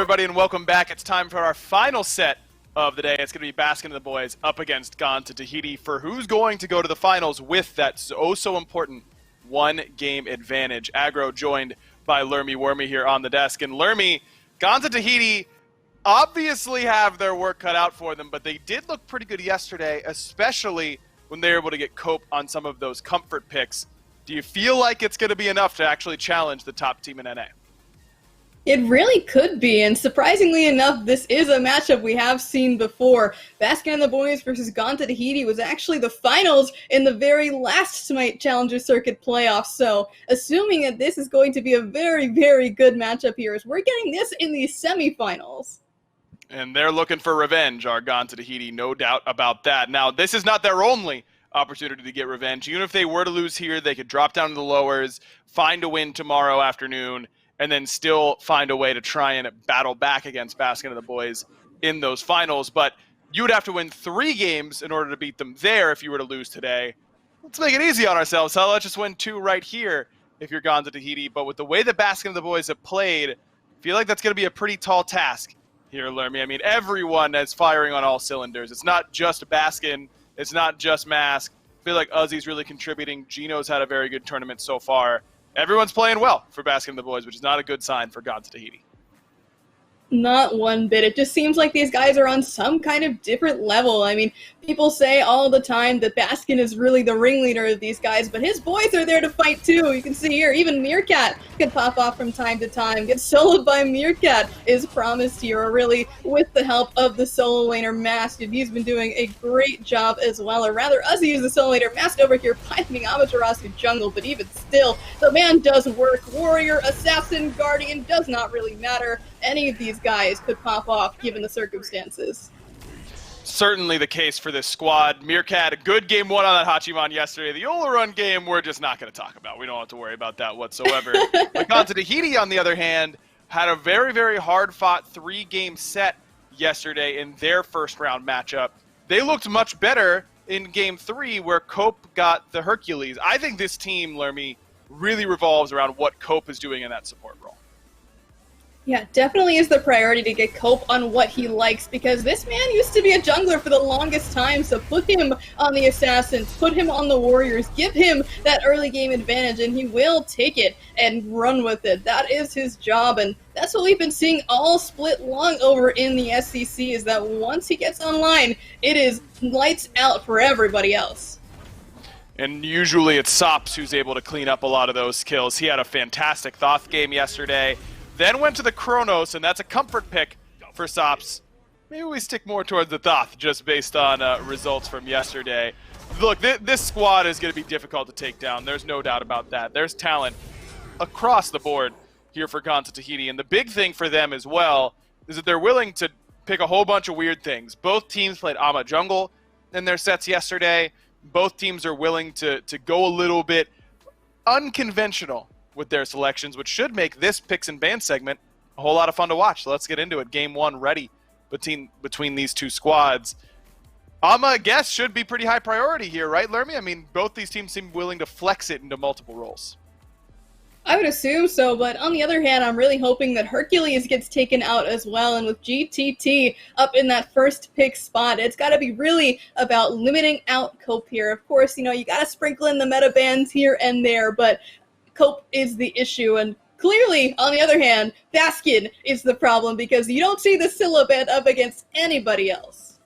everybody, and welcome back. It's time for our final set of the day. It's going to be Baskin and the boys up against Gone to Tahiti for who's going to go to the finals with that so-important one-game advantage. Agro joined by Lermy Wormy here on the desk. And Lermy, Gone to Tahiti obviously have their work cut out for them, but they did look pretty good yesterday, especially when they were able to get Cope on some of those comfort picks. Do you feel like it's going to be enough to actually challenge the top team in NA? It really could be, and surprisingly enough, this is a matchup we have seen before. Baskin and the boys versus Gone to Tahiti was actually the finals in the very last SMITE Challenger Circuit playoffs, so assuming that this is going to be a very, very good matchup here, as we're getting this in the semifinals. And they're looking for revenge, our Gone to Tahiti, no doubt about that. Now, this is not their only opportunity to get revenge. Even if they were to lose here, they could drop down to the lowers, find a win tomorrow afternoon, and then still find a way to try and battle back against Baskin and the boys in those finals. But you would have to win 3 games in order to beat them there if you were to lose today. Let's make it easy on ourselves. Let's just win 2 right here if you're Gone to Tahiti. But with the way that Baskin and the boys have played, I feel like that's going to be a pretty tall task here, Lermy. I mean, everyone is firing on all cylinders. It's not just Baskin. It's not just Mask. I feel like Uzi's really contributing. Gino's had a very good tournament so far. Everyone's playing well for Baskin and the boys, which is not a good sign for Gone to Tahiti. Not one bit. It just seems like these guys are on some kind of different level. I mean, people say all the time that Baskin is really the ringleader of these guys, but his boys are there to fight too. You can see here, even Meerkat can pop off from time to time. Get soloed by Meerkat is promised here, really, with the help of the solo laner Mask, and he's been doing a great job as well. Or rather, Uzi is the solo laner. Mask over here piping Amaterasu jungle, but even still, the man does work. Warrior, Assassin, Guardian, does not really matter. Any of these guys could pop off given the circumstances. Certainly the case for this squad. Meerkat, a good game 1 on that Hachiman yesterday. The Olaron game, we're just not going to talk about. We don't have to worry about that whatsoever. But Gone to Tahiti, on the other hand, had a very, very hard-fought 3-game set yesterday in their first-round matchup. They looked much better in Game 3, where Cope got the Hercules. I think this team, Lermy, really revolves around what Cope is doing in that support role. Yeah, definitely is the priority to get Cope on what he likes, because this man used to be a jungler for the longest time, so put him on the Assassins, put him on the Warriors, give him that early game advantage, and he will take it and run with it. That is his job, and that's what we've been seeing all split long over in the SCC, is that once he gets online, it is lights out for everybody else. And usually it's Sops who's able to clean up a lot of those kills. He had a fantastic Thoth game yesterday. Then went to the Chronos, and that's a comfort pick for Sops. Maybe we stick more towards the Thoth, just based on results from yesterday. Look, this squad is going to be difficult to take down. There's no doubt about that. There's talent across the board here for Gone to Tahiti. And the big thing for them as well is that they're willing to pick a whole bunch of weird things. Both teams played Ama Jungle in their sets yesterday. Both teams are willing to go a little bit unconventional with their selections, which should make this picks and ban segment a whole lot of fun to watch. So let's get into it. Game 1 ready between these two squads. Ama, I guess, should be pretty high priority here, right, Lermy? I mean, both these teams seem willing to flex it into multiple roles. I would assume so, but on the other hand, I'm really hoping that Hercules gets taken out as well, and with GTT up in that first pick spot, it's got to be really about limiting out Cope here. Of course, you know, you got to sprinkle in the meta bans here and there, but Cope is the issue, and clearly, on the other hand, Baskin is the problem, because you don't see the Scylla ban up against anybody else.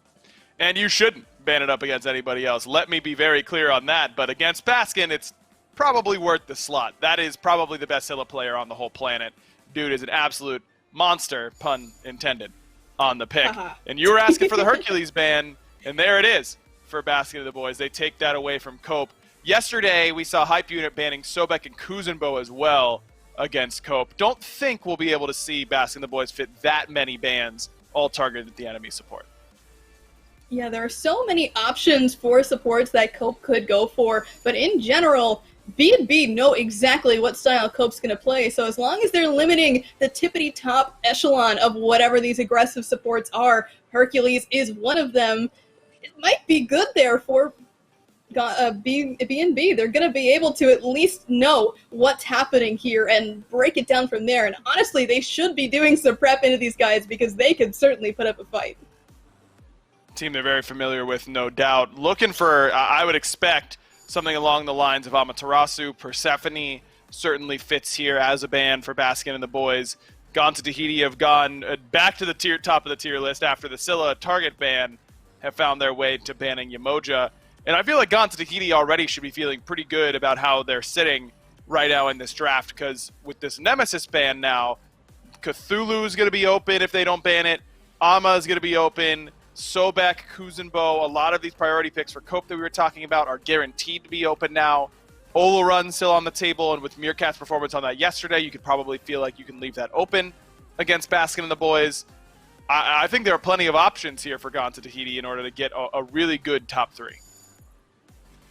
And you shouldn't ban it up against anybody else. Let me be very clear on that, but against Baskin, it's probably worth the slot. That is probably the best Scylla player on the whole planet. Dude is an absolute monster, pun intended, on the pick. And you were asking for the Hercules ban, and there it is for Baskin and the boys. They take that away from Cope. Yesterday, we saw Hype Unit banning Sobek and Kuzenbo as well against Cope. Don't think we'll be able to see Baskin and the boys fit that many bans, all targeted at the enemy support. Yeah, there are so many options for supports that Cope could go for, but in general, B&B know exactly what style Cope's going to play, so as long as they're limiting the tippity-top echelon of whatever these aggressive supports are, Hercules is one of them. It might be good there for B&B. They're going to be able to at least know what's happening here and break it down from there. And honestly, they should be doing some prep into these guys because they could certainly put up a fight. Team they're very familiar with, no doubt. Looking for, I would expect, something along the lines of Amaterasu. Persephone certainly fits here as a ban for Baskin and the boys. Gone to Tahiti have gone back to the top of the tier list after the Scylla target ban, have found their way to banning Yamoja. And I feel like Gone to Tahiti already should be feeling pretty good about how they're sitting right now in this draft, because with this Nemesis ban now, Cthulhu is going to be open if they don't ban it. Ama is going to be open. Sobek, Kuzenbo, a lot of these priority picks for Cope that we were talking about are guaranteed to be open now. Olarun still on the table, and with Meerkat's performance on that yesterday, you could probably feel like you can leave that open against Baskin and the boys. I think there are plenty of options here for Gone to Tahiti in order to get a really good top 3.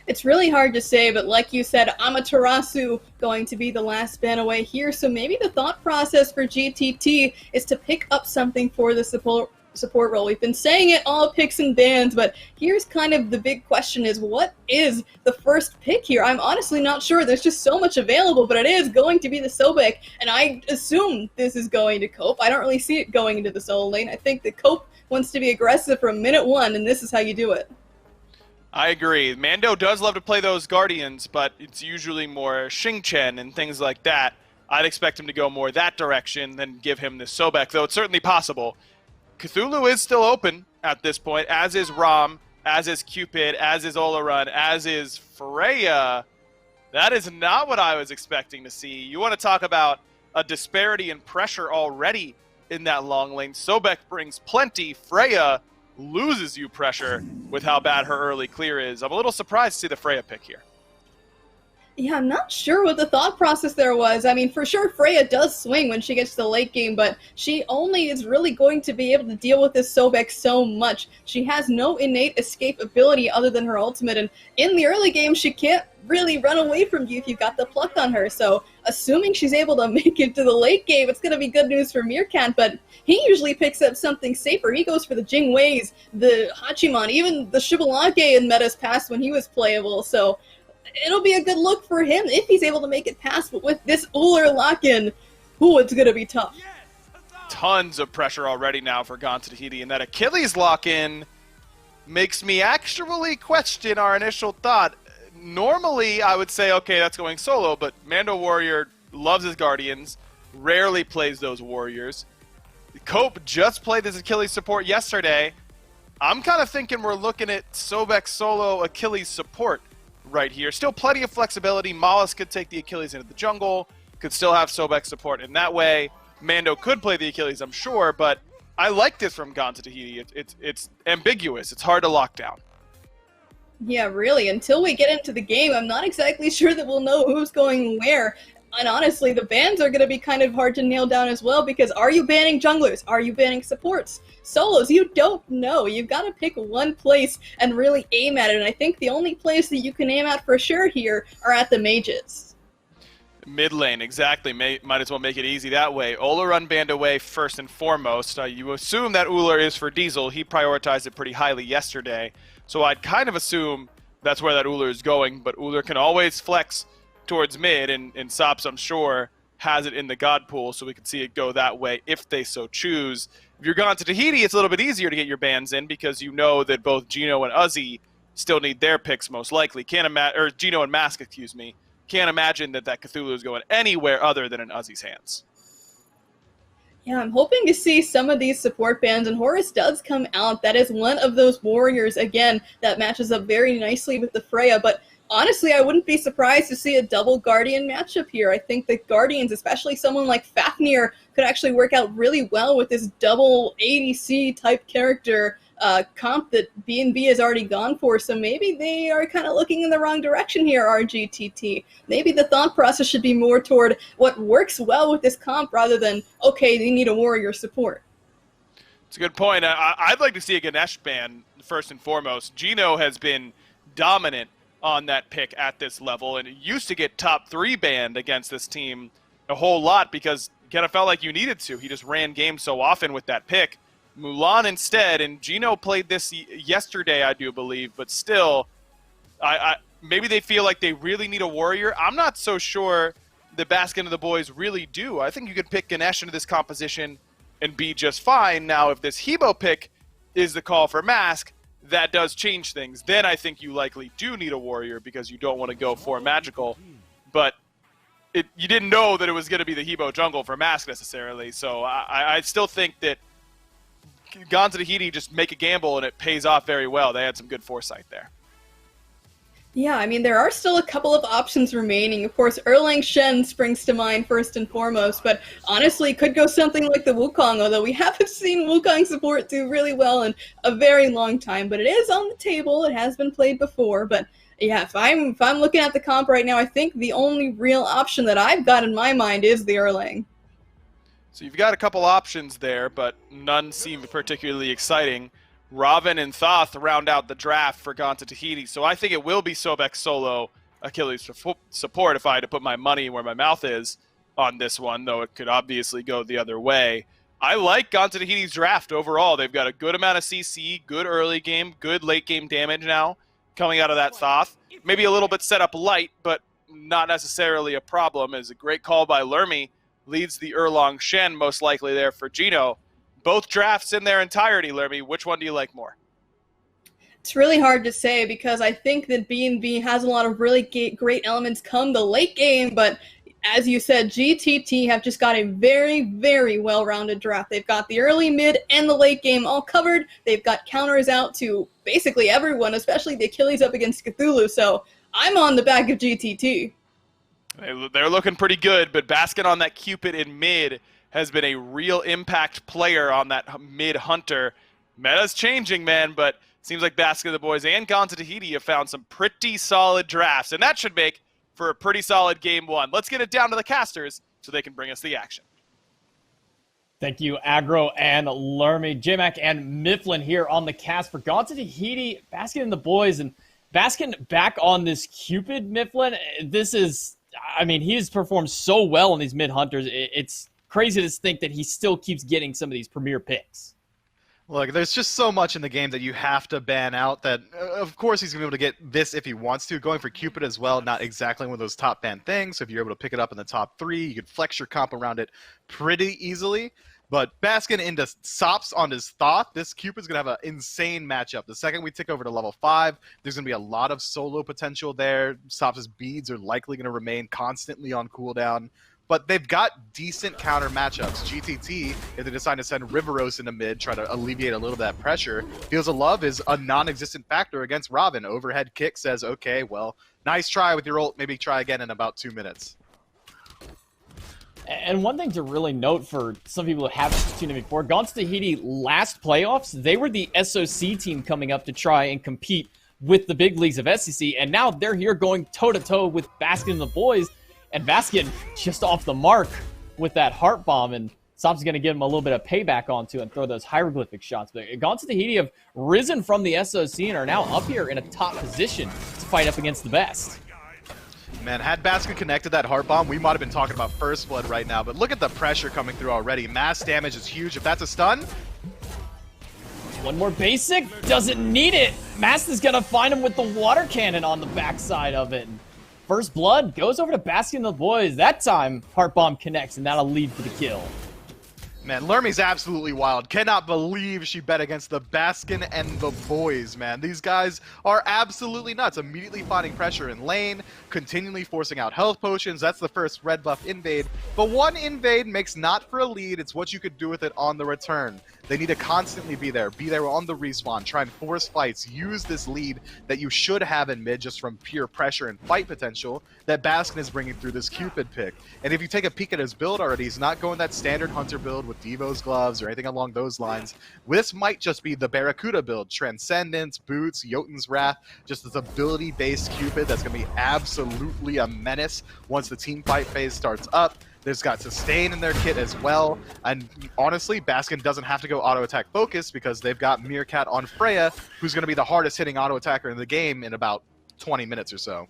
It's really hard to say, but like you said, Amaterasu going to be the last ban away here, so maybe the thought process for GTT is to pick up something for the support role. We've been saying it all picks and bans, but here's kind of the big question is, what is the first pick here? I'm honestly not sure. There's just so much available, but it is going to be the Sobek, and I assume this is going to Cope. I don't really see it going into the solo lane. I think that Cope wants to be aggressive from minute 1, and this is how you do it. I agree. Mando does love to play those Guardians, but it's usually more Xingchen and things like that. I'd expect him to go more that direction than give him the Sobek, though it's certainly possible. Cthulhu is still open at this point, as is Rom, as is Cupid, as is Olarun, as is Freya. That is not what I was expecting to see. You want to talk about a disparity in pressure already in that long lane. Sobek brings plenty. Freya loses you pressure with how bad her early clear is. I'm a little surprised to see the Freya pick here. Yeah, I'm not sure what the thought process there was. I mean, for sure, Freya does swing when she gets to the late game, but she only is really going to be able to deal with this Sobek so much. She has no innate escape ability other than her ultimate, and in the early game, she can't really run away from you if you've got the pluck on her. So, assuming she's able to make it to the late game, it's going to be good news for Meerkat, but he usually picks up something safer. He goes for the Jingweis, the Hachiman, even the Shibalake in metas past when he was playable, so it'll be a good look for him if he's able to make it past, but with this Uller lock-in, it's going to be tough. Tons of pressure already now for Gone to Tahiti, and that Achilles lock-in makes me actually question our initial thought. Normally, I would say, okay, that's going solo, but Mando Warrior loves his Guardians, rarely plays those Warriors. Cope just played this Achilles support yesterday. I'm kind of thinking we're looking at Sobek solo Achilles support right here. Still plenty of flexibility. Mollis could take the Achilles into the jungle, could still have Sobek support in that way. Mando could play the Achilles, I'm sure, but I like this from Gone to Tahiti. It's ambiguous. It's hard to lock down. Yeah, really. Until we get into the game, I'm not exactly sure that we'll know who's going where. And honestly, the bans are going to be kind of hard to nail down as well, because are you banning junglers? Are you banning supports? Solos, you don't know. You've got to pick one place and really aim at it. And I think the only place that you can aim at for sure here are at the mages. Mid lane, exactly. Might as well make it easy that way. Olarun banned away first and foremost. You assume that Uller is for Diesel. He prioritized it pretty highly yesterday. So I'd kind of assume that's where that Uller is going, but Uller can always flex towards mid, and Sops, I'm sure, has it in the God pool, so we can see it go that way if they so choose. If you're Gone to Tahiti, it's a little bit easier to get your bans in because you know that both Gino and Uzi still need their picks most likely. Or Gino and Mask, excuse me. Can't imagine that Cthulhu is going anywhere other than in Uzi's hands. Yeah, I'm hoping to see some of these support bans, and Horus does come out. That is one of those warriors, again, that matches up very nicely with the Freya, but honestly, I wouldn't be surprised to see a double Guardian matchup here. I think that Guardians, especially someone like Fafnir, could actually work out really well with this double ADC type character comp that B&B has already gone for. So maybe they are kind of looking in the wrong direction here, RGTT. Maybe the thought process should be more toward what works well with this comp rather than, okay, they need a warrior support. It's a good point. I'd like to see a Ganesh ban first and foremost. Gino has been dominant on that pick at this level, and it used to get top 3 banned against this team a whole lot because it kind of felt like you needed to. He just ran games so often with that pick. Mulan instead, and Gino played this yesterday, I do believe, but still, Maybe they feel like they really need a warrior. I'm not so sure the Baskin and the boys really do. I think you could pick Ganesh into this composition and be just fine. Now, if this Hebo pick is the call for Mask, that does change things. Then I think you likely do need a warrior because you don't want to go for magical. But you didn't know that it was going to be the Hebo jungle for Mask necessarily. So I still think that Gonza Tahiti just make a gamble and it pays off very well. They had some good foresight there. Yeah, I mean, there are still a couple of options remaining. Of course, Erlang Shen springs to mind first and foremost, but honestly, could go something like the Wukong, although we haven't seen Wukong support do really well in a very long time. But it is on the table. It has been played before. But yeah, if I'm looking at the comp right now, I think the only real option that I've got in my mind is the Erlang. So you've got a couple options there, but none seem particularly exciting. Robin and Thoth round out the draft for Gonza Tahiti, so I think it will be Sobek solo Achilles support if I had to put my money where my mouth is on this one, though it could obviously go the other way. I like Gonza Tahiti's draft overall. They've got a good amount of CC, good early game, good late game damage now coming out of that Thoth. Maybe a little bit set up light, but not necessarily a problem. It's a great call by Lermy. Leads the Erlang Shen most likely there for Gino. Both drafts in their entirety, Lermy. Which one do you like more? It's really hard to say because I think that B&B has a lot of really great elements come the late game, but as you said, GTT have just got a very, very well-rounded draft. They've got the early, mid, and the late game all covered. They've got counters out to basically everyone, especially the Achilles up against Cthulhu, so I'm on the back of GTT. They're looking pretty good, but Baskin on that Cupid in mid has been a real impact player on that mid hunter. Meta's changing, man, but seems like Baskin, the boys, and Gonza Tahiti have found some pretty solid drafts, and that should make for a pretty solid game one. Let's get it down to the casters so they can bring us the action. Thank you, Agro and Lermy, J-Mac, and Mifflin here on the cast for Gonza Tahiti, Baskin and the boys, and Baskin back on this Cupid, Mifflin. This is, I mean, he's performed so well in these mid hunters. It's crazy to think that he still keeps getting some of these premier picks. Look, there's just so much in the game that you have to ban out that, of course, he's going to be able to get this if he wants to. Going for Cupid as well, not exactly one of those top ban things. So if you're able to pick it up in the top 3, you could flex your comp around it pretty easily. But Baskin into Sops on his Thoth, this Cupid's going to have an insane matchup. The second we tick over to level 5, there's going to be a lot of solo potential there. Sops' beads are likely going to remain constantly on cooldown. But they've got decent counter matchups. GTT, if they decide to send Riveros into mid, try to alleviate a little of that pressure, Feels of Love is a non-existent factor against Robin. Overhead kick says, okay, well, nice try with your ult, maybe try again in about 2 minutes. And one thing to really note for some people who haven't seen it before, Gonza Tahiti last playoffs, they were the SOC team coming up to try and compete with the big leagues of SEC, and now they're here going toe-to-toe with Baskin and the boys. And Baskin just off the mark with that heart bomb, and Sops going to give him a little bit of payback onto and throw those hieroglyphic shots. But Gonza Tahiti have risen from the SOC and are now up here in a top position to fight up against the best. Man, had Baskin connected that heart bomb, we might have been talking about first blood right now. But look at the pressure coming through already. Mass damage is huge. If that's a stun, one more basic, doesn't need it. Mass is going to find him with the water cannon on the backside of it. First blood goes over to Baskin and the boys. That time, Heart Bomb connects, and that'll lead to the kill. Man, Lermy's absolutely wild. Cannot believe she bet against the Baskin and the boys, man. These guys are absolutely nuts. Immediately finding pressure in lane, continually forcing out health potions. That's the first red buff invade. But one invade makes not for a lead. It's what you could do with it on the return. They need to constantly be there on the respawn, try and force fights, use this lead that you should have in mid just from pure pressure and fight potential that Baskin is bringing through this Cupid pick. And if you take a peek at his build already, he's not going that standard hunter build with Devo's gloves or anything along those lines. This might just be the Barracuda build, Transcendence, Boots, Jotun's Wrath, just this ability-based Cupid that's going to be absolutely a menace once the team fight phase starts up. There's got sustain in their kit as well, and honestly, Baskin doesn't have to go auto attack focus because they've got Meerkat on Freya, who's going to be the hardest hitting auto attacker in the game in about 20 minutes or so.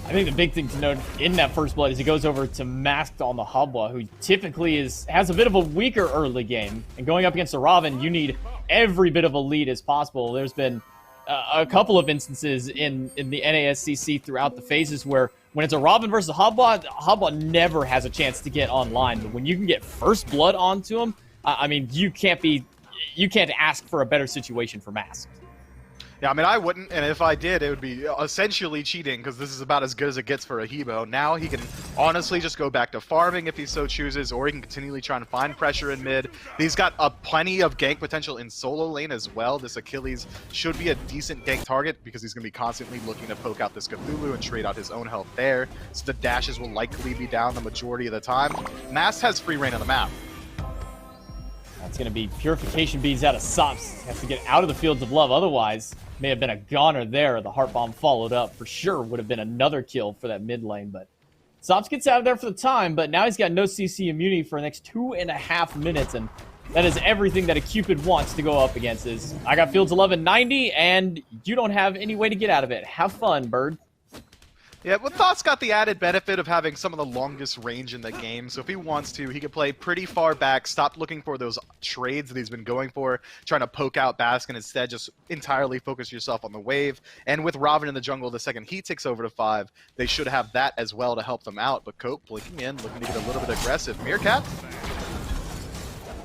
I think the big thing to note in that first blood is he goes over to Masked on the Habwa, who typically has a bit of a weaker early game. And going up against a Robin, you need every bit of a lead as possible. There's been a couple of instances in the NASCC throughout the phases where when it's a Robin versus a Hobwa never has a chance to get online. But when you can get first blood onto him, I mean, you can't ask for a better situation for Mask. Yeah, I mean, I wouldn't, and if I did, it would be essentially cheating, because this is about as good as it gets for a Hebo. Now he can honestly just go back to farming if he so chooses, or he can continually try and find pressure in mid. He's got plenty of gank potential in solo lane as well. This Achilles should be a decent gank target, because he's going to be constantly looking to poke out this Cthulhu and trade out his own health there. So the dashes will likely be down the majority of the time. Mast has free reign on the map. That's going to be purification beads out of Sops. Has to get out of the fields of love, otherwise may have been a goner there. The heart bomb followed up for sure would have been another kill for that mid lane, but Sops gets out of there for the time, but now he's got no CC immunity for the next 2.5 minutes, and that is everything that a Cupid wants to go up against. Is I got fields 11 90, and you don't have any way to get out of it. Have fun, bird. Yeah, but Thought's got the added benefit of having some of the longest range in the game, so if he wants to, he could play pretty far back, stop looking for those trades that he's been going for, trying to poke out Baskin, instead just entirely focus yourself on the wave. And with Robin in the jungle, the second he takes over to 5, they should have that as well to help them out. But Cope blinking in, looking to get a little bit aggressive. Meerkat?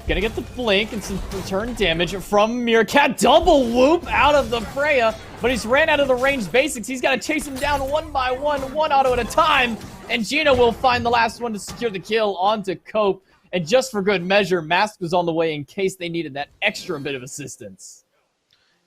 Gonna get the blink and some return damage from Meerkat. Double whoop out of the Freya, but he's ran out of the range basics. He's got to chase him down one by one auto at a time, and Gino will find the last one to secure the kill onto Cope. And just for good measure, Mask was on the way in case they needed that extra bit of assistance.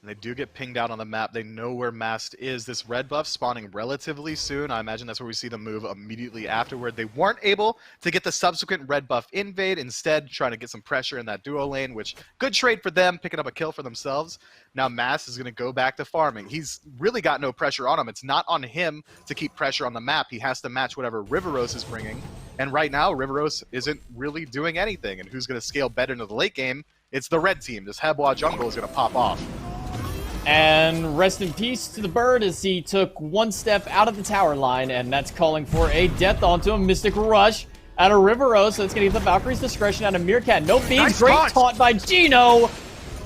And they do get pinged out on the map. They know where Mast is. This red buff spawning relatively soon. I imagine that's where we see them move immediately afterward. They weren't able to get the subsequent red buff invade. Instead, trying to get some pressure in that duo lane, which good trade for them, picking up a kill for themselves. Now Mast is going to go back to farming. He's really got no pressure on him. It's not on him to keep pressure on the map. He has to match whatever Riveros is bringing. And right now, Riveros isn't really doing anything. And who's going to scale better into the late game? It's the red team. This Hebwa jungle is going to pop off. And rest in peace to the bird as he took one step out of the tower line, and that's calling for a death onto a Mystic Rush out of Riveros, so it's going to get the Valkyrie's discretion out of Meerkat. No beads, Nice great taunt by Gino,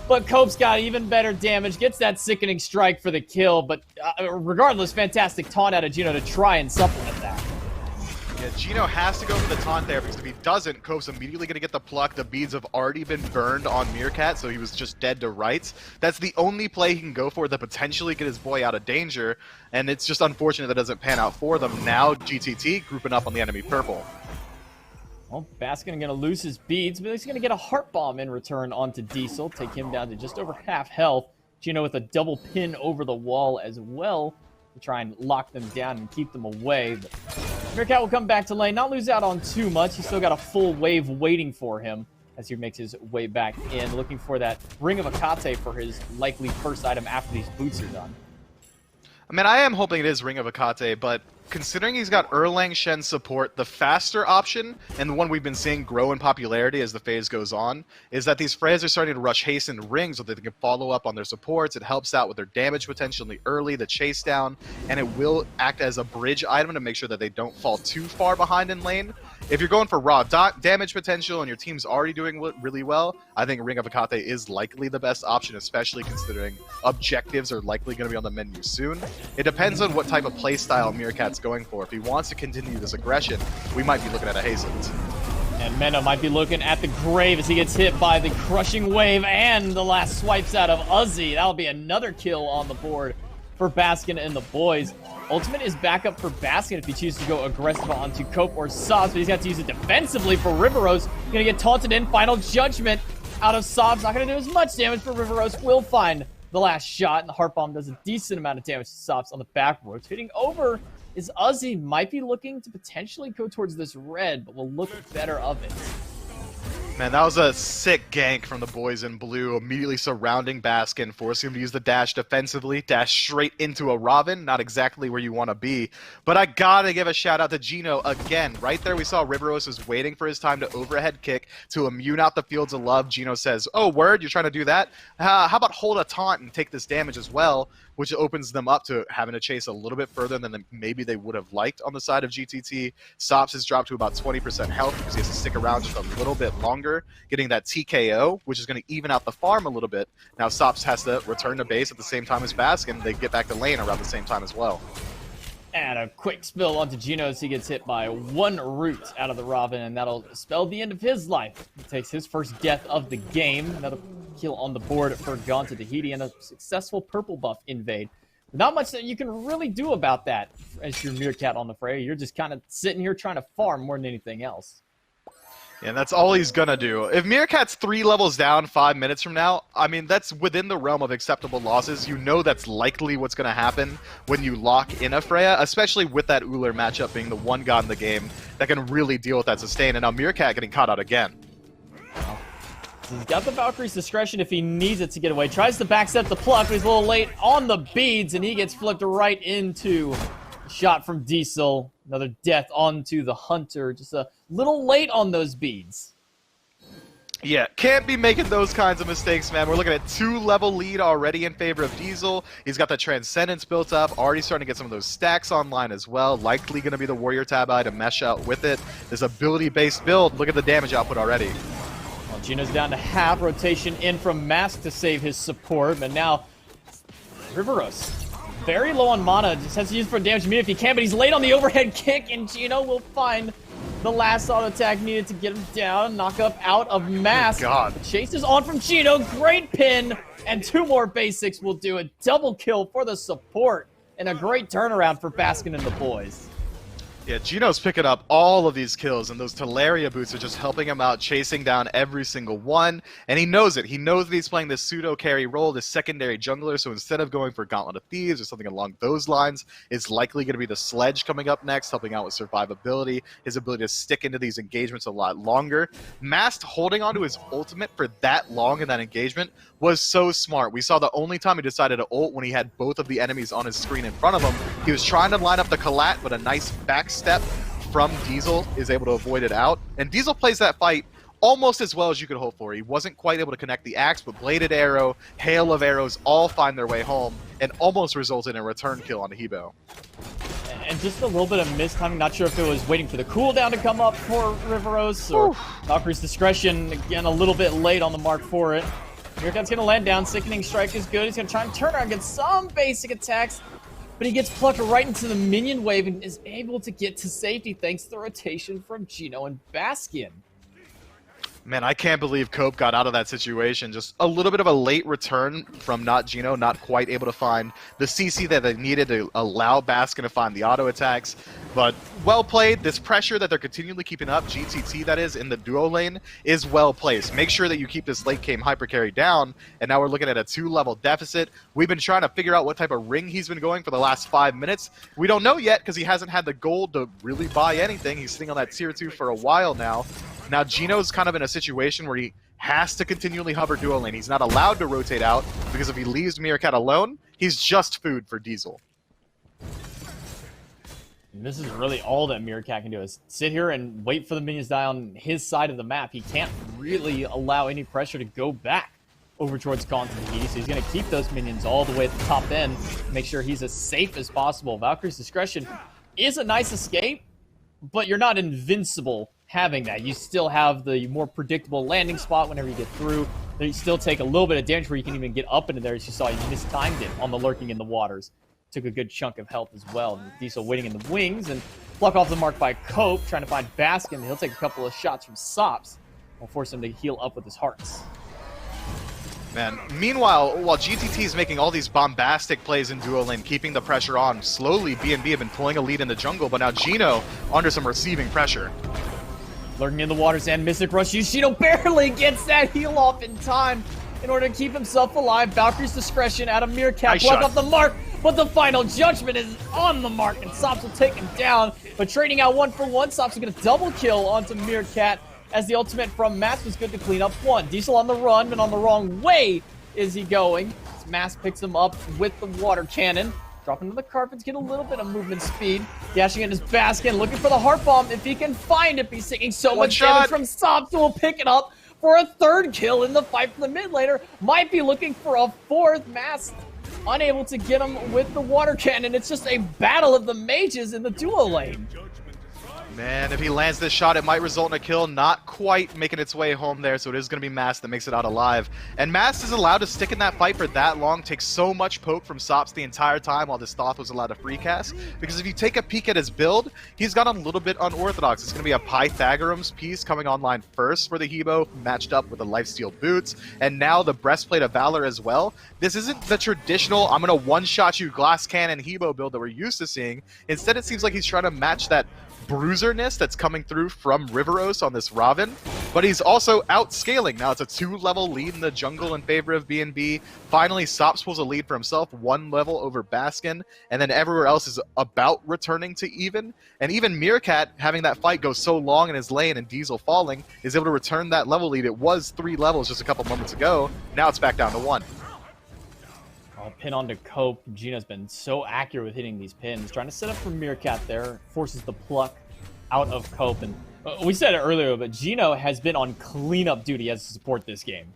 but Cope's got even better damage, gets that sickening strike for the kill, but regardless, fantastic taunt out of Gino to try and supplement that. Yeah, Gino has to go for the taunt there, because if he doesn't, Cope's immediately going to get the pluck. The beads have already been burned on Meerkat, so he was just dead to rights. That's the only play he can go for to potentially get his boy out of danger, and it's just unfortunate that doesn't pan out for them. Now GTT grouping up on the enemy purple. Well, Baskin going to lose his beads, but he's going to get a heart bomb in return onto Diesel, take him down to just over half health. Gino with a double pin over the wall as well to try and lock them down and keep them away. But Meerkat will come back to lane, not lose out on too much. He's still got a full wave waiting for him as he makes his way back in, looking for that Ring of Akate for his likely first item after these boots are done. I mean, I am hoping it is Ring of Akate, but considering he's got Erlang Shen support, the faster option, and the one we've been seeing grow in popularity as the phase goes on, is that these Freyas are starting to rush hasten rings so that they can follow up on their supports. It helps out with their damage potential in the early, the chase down, and it will act as a bridge item to make sure that they don't fall too far behind in lane. If you're going for raw damage potential and your team's already doing really well, I think Ring of Akate is likely the best option, especially considering objectives are likely going to be on the menu soon. It depends on what type of playstyle Meerkat's going for. If he wants to continue this aggression, we might be looking at a hastened. And Menno might be looking at the grave as he gets hit by the crushing wave and the last swipes out of Uzi. That'll be another kill on the board for Baskin and the boys. Ultimate is back up for Baskin if he chooses to go aggressive onto Cope or Sobs, but he's got to use it defensively for Riveros. Gonna get taunted in. Final judgment out of Sobs. Not gonna do as much damage, but Riveros will find the last shot, and the Heart Bomb does a decent amount of damage to Sobs on the back roads. Hitting over is Uzi, might be looking to potentially go towards this red, but will look better of it. Man, that was a sick gank from the boys in blue, immediately surrounding Baskin, forcing him to use the dash defensively, dash straight into a Robin, not exactly where you want to be. But I gotta give a shout out to Gino again. Right there we saw Riveros was waiting for his time to overhead kick to immune out the Fields of Love. Gino says, oh, word, you're trying to do that? How about hold a taunt and take this damage as well? which opens them up to having to chase a little bit further than maybe they would have liked on the side of GTT. Sops has dropped to about 20% health because he has to stick around just a little bit longer, getting that TKO, which is going to even out the farm a little bit. Now Sops has to return to base at the same time as Baskin. They get back to lane around the same time as well. And a quick spill onto Gino as he gets hit by one root out of the Robin, and that'll spell the end of his life. He takes his first death of the game. Another kill on the board for Gone to Tahiti, and a successful purple buff invade. Not much that you can really do about that as your Meerkat on the fray. You're just kind of sitting here trying to farm more than anything else. And that's all he's gonna do. If Meerkat's 3 levels down 5 minutes from now, I mean, that's within the realm of acceptable losses. You know that's likely what's gonna happen when you lock in a Freya, especially with that Uller matchup being the one god in the game that can really deal with that sustain. And now Meerkat getting caught out again. He's got the Valkyrie's discretion if he needs it to get away. Tries to backstep the pluck, but he's a little late on the beads, and he gets flipped right into a shot from Diesel. Another death onto the Hunter. Just a little late on those beads. Yeah, can't be making those kinds of mistakes, man. We're looking at 2-level lead already in favor of Diesel. He's got the Transcendence built up, already starting to get some of those stacks online as well. Likely going to be the Warrior Tabi to mesh out with it. This ability-based build, look at the damage output already. Well, Gino's down to half. Rotation in from Mask to save his support, but now Riveros very low on mana, just has to use it for damage immediately if he can, but he's late on the overhead kick, and Gino will find the last auto attack needed to get him down. Knock up out of Mask. Oh God. The chase is on from Gino. Great pin, and 2 more basics will do it. Double kill for the support, and a great turnaround for Baskin and the boys. Yeah, Gino's picking up all of these kills, and those Teleria boots are just helping him out, chasing down every single one. And he knows it. He knows that he's playing this pseudo-carry role, this secondary jungler, so instead of going for Gauntlet of Thieves or something along those lines, it's likely going to be the Sledge coming up next, helping out with survivability, his ability to stick into these engagements a lot longer. Mast holding onto his ultimate for that long in that engagement was so smart. We saw the only time he decided to ult when he had both of the enemies on his screen in front of him. He was trying to line up the collat, but a nice back step from Diesel is able to avoid it out. And Diesel plays that fight almost as well as you could hope for. He wasn't quite able to connect the axe, but Bladed Arrow, Hail of Arrows all find their way home and almost resulted in a return kill on the Hebo. And just a little bit of mistiming. Not sure if it was waiting for the cooldown to come up for Riveros or Valkyrie's discretion. Again, a little bit late on the mark for it. Meerkat's going to land down. Sickening Strike is good. He's going to try and turn around, get some basic attacks, but he gets plucked right into the minion wave and is able to get to safety thanks to the rotation from Gino and Baskin. Man, I can't believe Cope got out of that situation. Just a little bit of a late return from not Gino, not quite able to find the CC that they needed to allow Baskin to find the auto attacks. But well played. This pressure that they're continually keeping up, GTT that is, in the duo lane, is well placed. Make sure that you keep this late game hyper carry down. And now we're looking at a 2-level deficit. We've been trying to figure out what type of ring he's been going for the last 5 minutes. We don't know yet because he hasn't had the gold to really buy anything. He's sitting on that tier 2 for a while now. Now Gino's kind of in a situation where he has to continually hover duo lane. He's not allowed to rotate out because if he leaves Meerkat alone, he's just food for Diesel. And this is really all that Meerkat can do, is sit here and wait for the minions to die on his side of the map. He can't really allow any pressure to go back over towards Gauntlet of Tahiti, so he's going to keep those minions all the way at the top end, make sure he's as safe as possible. Valkyrie's discretion is a nice escape, but you're not invincible having that. You still have the more predictable landing spot whenever you get through. You still take a little bit of damage where you can even get up into there. As you saw, you mistimed it on the Lurking in the Waters. Took a good chunk of health as well. And Diesel waiting in the wings and pluck off the mark by Cope, trying to find Baskin. He'll take a couple of shots from Sops. Will force him to heal up with his hearts. Man, meanwhile, while GTT is making all these bombastic plays in duo lane, keeping the pressure on, slowly B&B have been pulling a lead in the jungle, but now Gino under some receiving pressure. Lurking in the Waters and Mystic Rush. Gino barely gets that heal off in time in order to keep himself alive. Valkyrie's discretion out of Meerkat. Nice Pluck shot. off the mark, but the final judgment is on the mark, and Sops will take him down. But trading out 1-for-1, Sops is going to double kill onto Meerkat, as the ultimate from Mask was good to clean up one. Diesel on the run, but on the wrong way is he going. As Mask picks him up with the water cannon. Dropping to the carpets, get a little bit of movement speed. Dashing in his Baskin, looking for the heart bomb if he can find it. He's taking so much damage from Sops, who will pick it up for a third kill in the fight for the mid laner. Might be looking for a fourth. Mask unable to get him with the water cannon. It's just a battle of the mages in the duo lane. Man, if he lands this shot, it might result in a kill. Not quite making its way home there, so it is going to be Mast that makes it out alive. And Mast is allowed to stick in that fight for that long, takes so much poke from Sops the entire time while this Thoth was allowed to free cast. Because if you take a peek at his build, he's got a little bit unorthodox. It's going to be a Pythagoras piece coming online first for the Hebo, matched up with the Lifesteal boots, and now the Breastplate of Valor as well. This isn't the traditional, I'm going to one-shot you glass cannon Hebo build that we're used to seeing. Instead, it seems like he's trying to match that bruiserness that's coming through from Riveros on this Raven, but he's also outscaling. Now it's a 2-level lead in the jungle in favor of BNB. Finally, Sops pulls a lead for himself, 1 level over Baskin, and then everywhere else is about returning to even. And even Meerkat, having that fight go so long in his lane and Diesel falling, is able to return that level lead. It was 3 levels just a couple moments ago. Now it's back down to 1. Pin onto Cope. Gino's been so accurate with hitting these pins. Trying to set up for Meerkat there. Forces the pluck out of Cope. And we said it earlier, but Gino has been on cleanup duty as to support this game.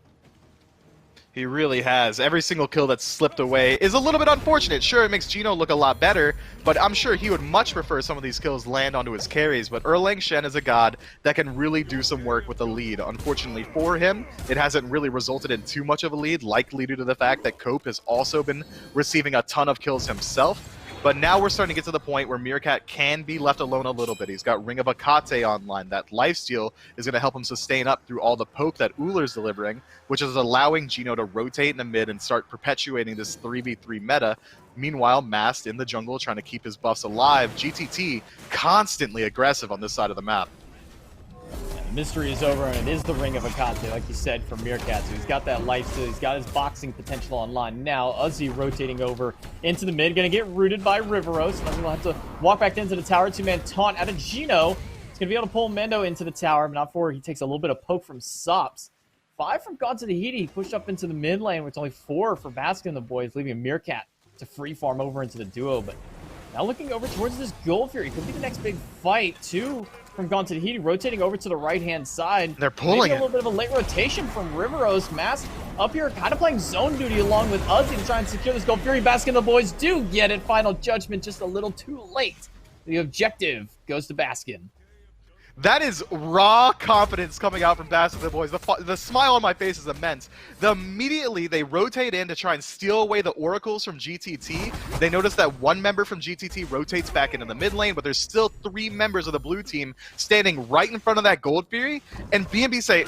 He really has. Every single kill that's slipped away is a little bit unfortunate. Sure, it makes Gino look a lot better, but I'm sure he would much prefer some of these kills land onto his carries. But Erlang Shen is a god that can really do some work with the lead. Unfortunately for him, it hasn't really resulted in too much of a lead, likely due to the fact that Cope has also been receiving a ton of kills himself. But now we're starting to get to the point where Meerkat can be left alone a little bit. He's got Ring of Akate online. That lifesteal is going to help him sustain up through all the poke that Ullr's delivering, which is allowing Gino to rotate in the mid and start perpetuating this 3v3 meta. Meanwhile, Mast in the jungle trying to keep his buffs alive. GTT constantly aggressive on this side of the map. Mystery is over, and it is the Ring of Akate, like you said, from Meerkat. So he's got that life steal, he's got his boxing potential online. Now, Uzi rotating over into the mid, gonna get rooted by Riveros, and then we'll have to walk back into the tower. 2-man taunt out of Gino. He's gonna be able to pull Mendo into the tower, but not before he takes a little bit of poke from Sops. 5 from God to the Tahiti, pushed up into the mid lane, with only 4 for Baskin and the boys, leaving Meerkat to free farm over into the duo. But now looking over towards this Gold Fury, could be the next big fight, too. From Gone to the Tahiti, rotating over to the right-hand side. They're pulling Maybe a little bit of a late rotation from Riveros. Mast up here, kind of playing zone duty along with Uzi to try and secure this Gold Fury. Baskin and the boys do get it. Final judgment just a little too late. The objective goes to Baskin. That is raw confidence coming out from Baskin and the boys. The smile on my face is immense. Immediately, they rotate in to try and steal away the oracles from GTT. They notice that 1 member from GTT rotates back into the mid lane, but there's still 3 members of the blue team standing right in front of that Gold Fury. And BNB say,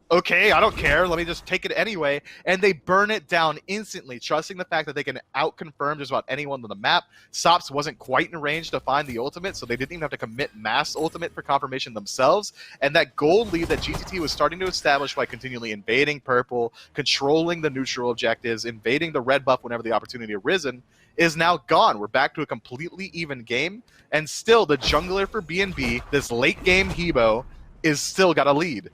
okay, I don't care. Let me just take it anyway. And they burn it down instantly, trusting the fact that they can out-confirm just about anyone on the map. Sops wasn't quite in range to find the ultimate, so they didn't even have to commit mass ultimate for confirmation themselves. And that gold lead that GTT was starting to establish by continually invading purple, controlling the neutral objectives, invading the red buff whenever the opportunity arisen, is now gone. We're back to a completely even game. And still, the jungler for BNB, this late-game Hebo, is still got a lead.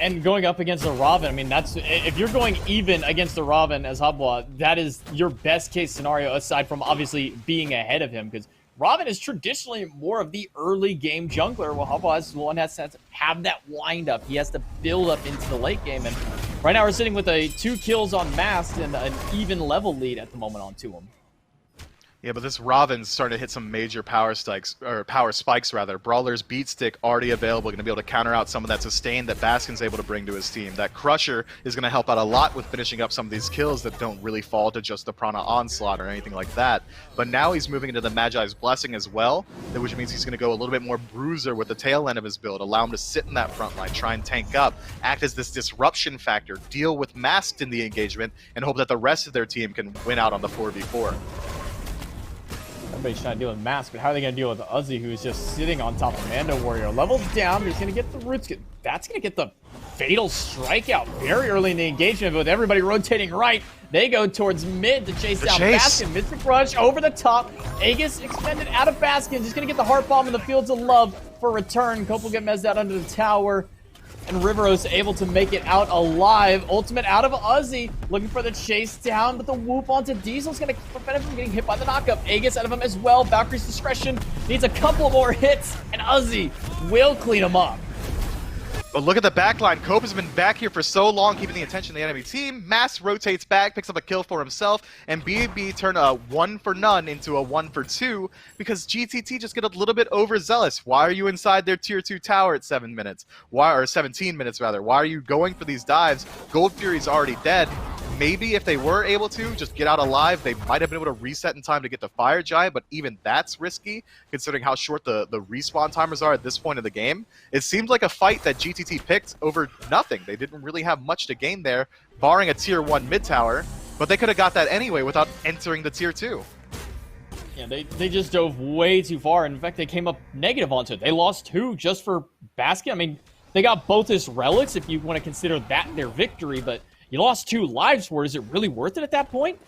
And going up against a Robin, I mean, that's if you're going even against a Robin as Habwa, that is your best case scenario aside from obviously being ahead of him, because Robin is traditionally more of the early game jungler, while Habwa is one has to have that wind up. He has to build up into the late game, and right now we're sitting with 2 kills on Mast and an even level lead at the moment on 2 of them. Yeah, but this Robin's starting to hit some major power spikes. Brawler's Beat Stick already available, going to be able to counter out some of that sustain that Baskin's able to bring to his team. That Crusher is going to help out a lot with finishing up some of these kills that don't really fall to just the Prana Onslaught or anything like that. But now he's moving into the Magi's Blessing as well, which means he's going to go a little bit more bruiser with the tail end of his build, allow him to sit in that front line, try and tank up, act as this disruption factor, deal with Masked in the engagement, and hope that the rest of their team can win out on the 4v4. Everybody's trying to deal with Mask, but how are they going to deal with Uzi, who's just sitting on top of Mando Warrior? Levels down, he's going to get the roots. That's going to get the fatal strikeout very early in the engagement, but with everybody rotating right, they go towards mid to chase down Baskin. Mystic Rush over the top. Aegis extended out of Baskin. Just going to get the Heart Bomb in the Fields of Love for return. Cope will get mezzed out under the tower. And Riveros able to make it out alive. Ultimate out of Uzi, looking for the chase down, but the whoop onto Diesel's going to prevent him from getting hit by the knockup. Aegis out of him as well. Valkyrie's discretion needs a couple more hits, and Uzi will clean him up. But look at the backline. Cope has been back here for so long, keeping the attention of the enemy team. Mass rotates back, picks up a kill for himself, and BNB turn a 1 for none into a 1 for 2 because GTT just get a little bit overzealous. Why are you inside their tier 2 tower at 7 minutes? Or 17 minutes rather? Why are you going for these dives? Gold Fury's already dead. Maybe if they were able to just get out alive, they might have been able to reset in time to get the Fire Giant, but even that's risky considering how short the respawn timers are at this point of the game. It seems like a fight that GTT picked over nothing. They didn't really have much to gain there, barring a tier 1 mid tower, but they could have got that anyway without entering the tier 2. Yeah, they just dove way too far. In fact, they came up negative onto it. They lost 2 just for Baskin. I mean, they got both his relics if you want to consider that their victory, but you lost 2 lives for it. Is it really worth it at that point?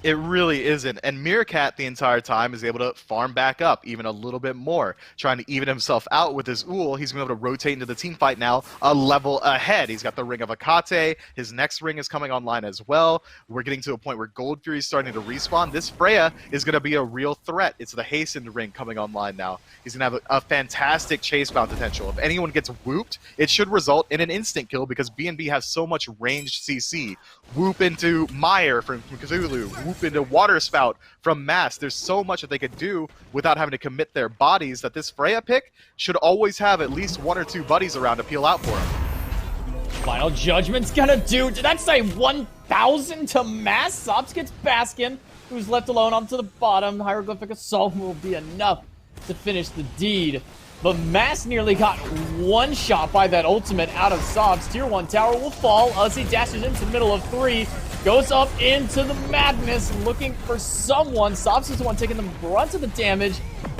It really isn't. And Meerkat the entire time is able to farm back up even a little bit more, trying to even himself out with his Uhl. He's going to be able to rotate into the team fight now a level ahead. He's got the Ring of Akate. His next ring is coming online as well. We're getting to a point where Gold Fury is starting to respawn. This Freya is going to be a real threat. It's the Hastened ring coming online now. He's going to have a fantastic chase bound potential. If anyone gets whooped, it should result in an instant kill because BNB has so much ranged CC. Whoop into Meyer from Cthulhu. Whoop into Water Spout from Mass. There's so much that they could do without having to commit their bodies that this Freya pick should always have at least 1 or 2 buddies around to peel out for him. Final Judgment's gonna do. Did that say 1,000 to Mass? Sops gets Baskin, who's left alone onto the bottom. Hieroglyphic Assault will be enough to finish the deed. But Mass nearly got one shot by that ultimate out of Sobs. Tier 1 tower will fall. Uzi dashes into the middle of 3. Goes up into the madness, looking for someone. Sobs is the one taking the brunt of the damage.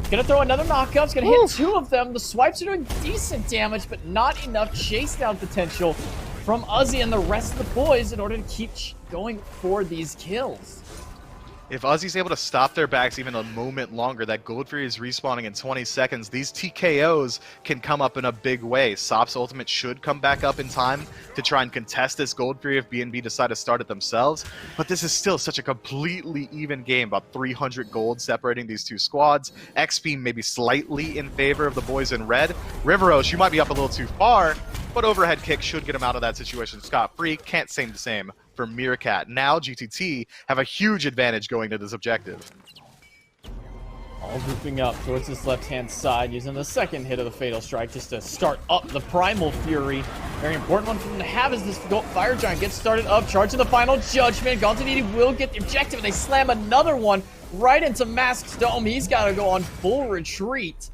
Gonna throw another knockup. It's gonna hit 2 of them. The swipes are doing decent damage, but not enough chase down potential from Uzi and the rest of the boys in order to keep going for these kills. If Uzi's able to stop their backs even a moment longer, that Gold Fury is respawning in 20 seconds, these TKOs can come up in a big way. Sop's ultimate should come back up in time to try and contest this Gold Fury if BNB decide to start it themselves. But this is still such a completely even game, about 300 gold separating these 2 squads. XP maybe slightly in favor of the boys in red. Riveros, you might be up a little too far, but overhead kick should get him out of that situation scot-free. Can't say the same for Meerkat. Now GTT have a huge advantage going to this objective. All grouping up towards this left-hand side, using the second hit of the Fatal Strike just to start up the Primal Fury. Very important one for them to have as this Fire Giant gets started up, charging the Final Judgment. Gontaniti will get the objective, and they slam another one right into Mask's Dome. He's got to go on full retreat.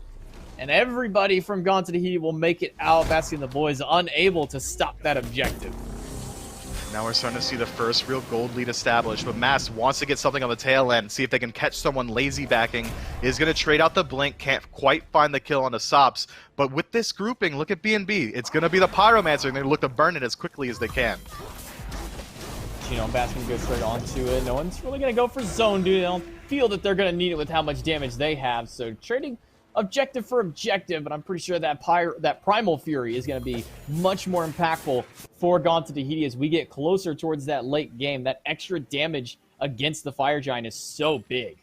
And everybody from Gontaniti will make it out. Baskin and the boys unable to stop that objective. Now we're starting to see the first real gold lead established, but Mass wants to get something on the tail end, see if they can catch someone lazy backing. Is going to trade out the Blink, can't quite find the kill on the Sops, but with this grouping, look at BNB. It's going to be the Pyromancer, and they look to burn it as quickly as they can. You know, Baskin goes straight onto it. No one's really going to go for zone, dude. They don't feel that they're going to need it with how much damage they have, so trading objective for objective, but I'm pretty sure that Primal Fury is going to be much more impactful for Gontaniti as we get closer towards that late game. That extra damage against the Fire Giant is so big.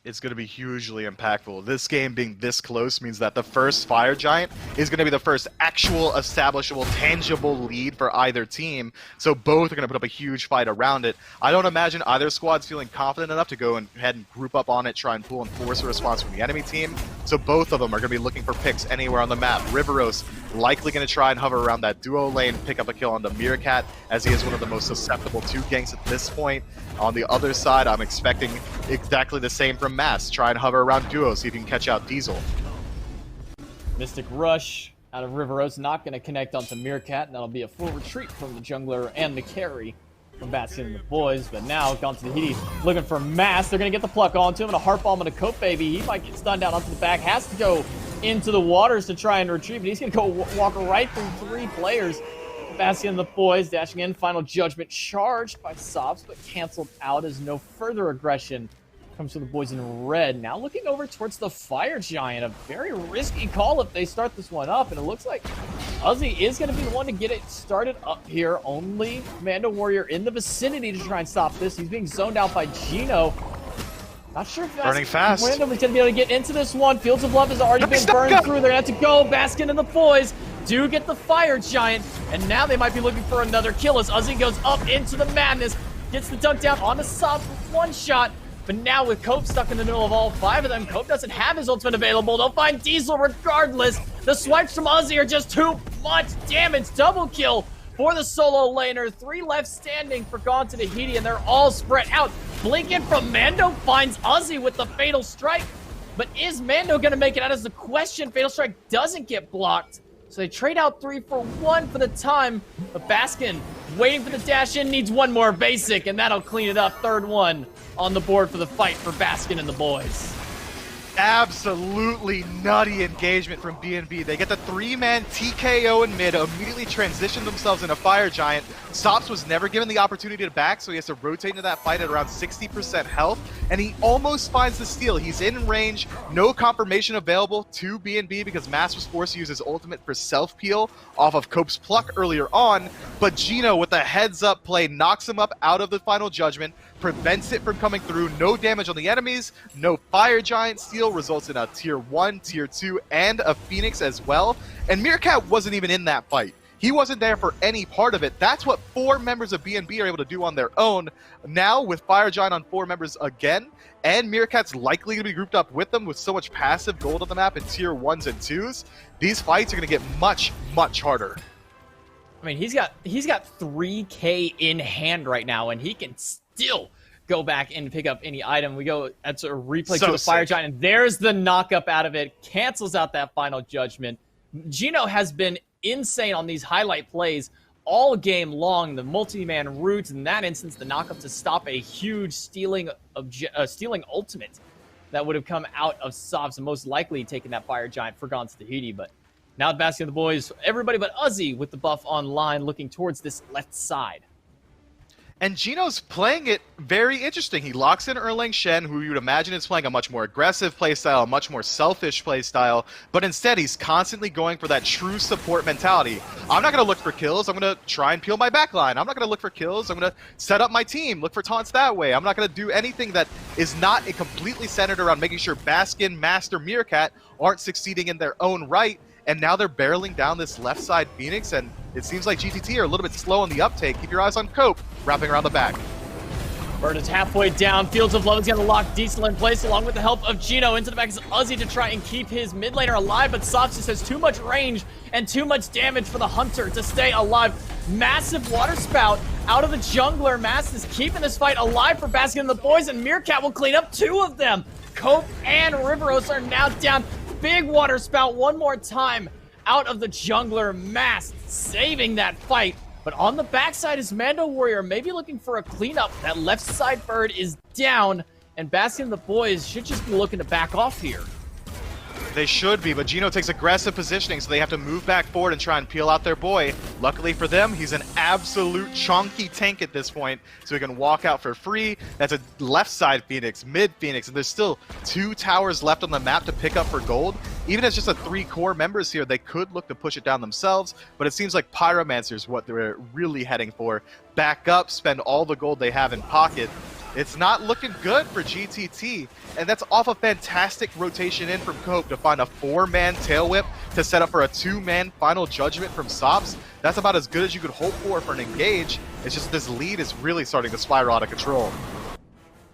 It's going to be hugely impactful. This game being this close means that the first Fire Giant is going to be the first actual establishable, tangible lead for either team. So both are going to put up a huge fight around it. I don't imagine either squad's feeling confident enough to go ahead and group up on it, try and pull and force a response from the enemy team. So both of them are going to be looking for picks anywhere on the map. Riveros likely going to try and hover around that duo lane, pick up a kill on the Meerkat, as he is one of the most susceptible to ganks at this point. On the other side, I'm expecting exactly the same from Mass. Try and hover around duo, see if you can catch out Diesel. Mystic Rush out of Riveros, not going to connect onto Meerkat, and that'll be a full retreat from the jungler and the carry from Baskin and the boys. But now, Gontaniti looking for Mass. They're going to get the pluck onto him, and a Heart Bomb and a Cope Baby. He might get stunned down onto the back, has to go into the waters to try and retrieve, but he's going to go walk right through 3 players. Baskin and the boys dashing in. Final Judgment charged by Sobs, but canceled out as no further aggression comes from the boys in red. Now looking over towards the Fire Giant. A very risky call if they start this one up, and it looks like Uzi is going to be the one to get it started up here. Only Mando Warrior in the vicinity to try and stop this. He's being zoned out by Gino. Not sure if Burning fast. randomly going to be able to get into this one. Fields of Love has already been burned through. They're going to have to go. Baskin and the boys do get the Fire Giant, and now they might be looking for another kill as Uzi goes up into the madness, gets the dunk down on the Sob with one shot. But now with Cope stuck in the middle of all 5 of them, Cope doesn't have his ultimate available. They'll find Diesel regardless. The swipes from Uzi are just too much damage. Double kill for the solo laner. 3 left standing for Gone to Tahiti, and they're all spread out. Blinking from Mando finds Uzi with the Fatal Strike. But is Mando going to make it out is the question. Fatal Strike doesn't get blocked. So they trade out 3 for 1 for the time. But Baskin, waiting for the dash in, needs one more basic, and that'll clean it up. Third one on the board for the fight for Baskin and the boys. Absolutely nutty engagement from BNB. They get the 3-man TKO in mid, immediately transition themselves into Fire Giant. Sops was never given the opportunity to back, so he has to rotate into that fight at around 60% health, and he almost finds the steal. He's in range, no confirmation available to BNB because Mass was forced to use his ultimate for self-peel off of Cope's pluck earlier on, but Gino with a heads-up play knocks him up out of the final judgment, prevents it from coming through. No damage on the enemies, no Fire Giant steal, results in a tier 1, tier 2, and a Phoenix as well. And Meerkat wasn't even in that fight. He wasn't there for any part of it. That's what 4 members of BNB are able to do on their own. Now with Fire Giant on 4 members again, and Meerkat's likely to be grouped up with them with so much passive gold on the map in tier 1s and 2s, these fights are going to get much, much harder. I mean, he's got 3K in hand right now, and he can still go back and pick up any item. We go, that's a replay to the Fire Giant, and there's the knockup out of it. Cancels out that final judgment. Gino has been insane on these highlight plays all game long. The multi-man route, in that instance, the knockup to stop a huge stealing ultimate that would have come out of Sobs, and most likely taking that Fire Giant for Gone to Tahiti. But now Baskin and the boys, everybody but Uzi with the buff online, looking towards this left side. And Gino's playing it very interesting. He locks in Erlang Shen, who you would imagine is playing a much more aggressive playstyle, a much more selfish playstyle, but instead he's constantly going for that true support mentality. I'm not going to look for kills, I'm going to try and peel my backline. I'm not going to look for kills, I'm going to set up my team, look for taunts that way. I'm not going to do anything that is not completely centered around making sure Baskin, Master, Meerkat aren't succeeding in their own right. And now they're barreling down this left side Phoenix, and it seems like GTT are a little bit slow on the uptake. Keep your eyes on Cope, wrapping around the back. Bird is halfway down. Fields of Love is going to lock Diesel in place along with the help of Gino. Into the back is Uzi to try and keep his mid laner alive, but Sops just has too much range and too much damage for the Hunter to stay alive. Massive water spout out of the jungler. Mass is keeping this fight alive for Baskin and the boys, and Meerkat will clean up 2 of them. Cope and Riveros are now down. Big water spout one more time out of the jungler. Mass saving that fight. But on the backside is Mando Warrior, maybe looking for a cleanup. That left side bird is down, and Baskin and the boys should just be looking to back off here. They should be, but Gino takes aggressive positioning, so they have to move back forward and try and peel out their boy. Luckily for them, he's an absolute chunky tank at this point, so he can walk out for free. That's a left side Phoenix, mid Phoenix, and there's still 2 towers left on the map to pick up for gold. Even as just a 3 core members here, they could look to push it down themselves, but it seems like Pyromancer is what they're really heading for. Back up, spend all the gold they have in pocket. It's not looking good for GTT, and that's off a fantastic rotation in from Cope to find a 4-man tail whip to set up for a 2-man final judgment from Sops. That's about as good as you could hope for an engage. It's just this lead is really starting to spiral out of control.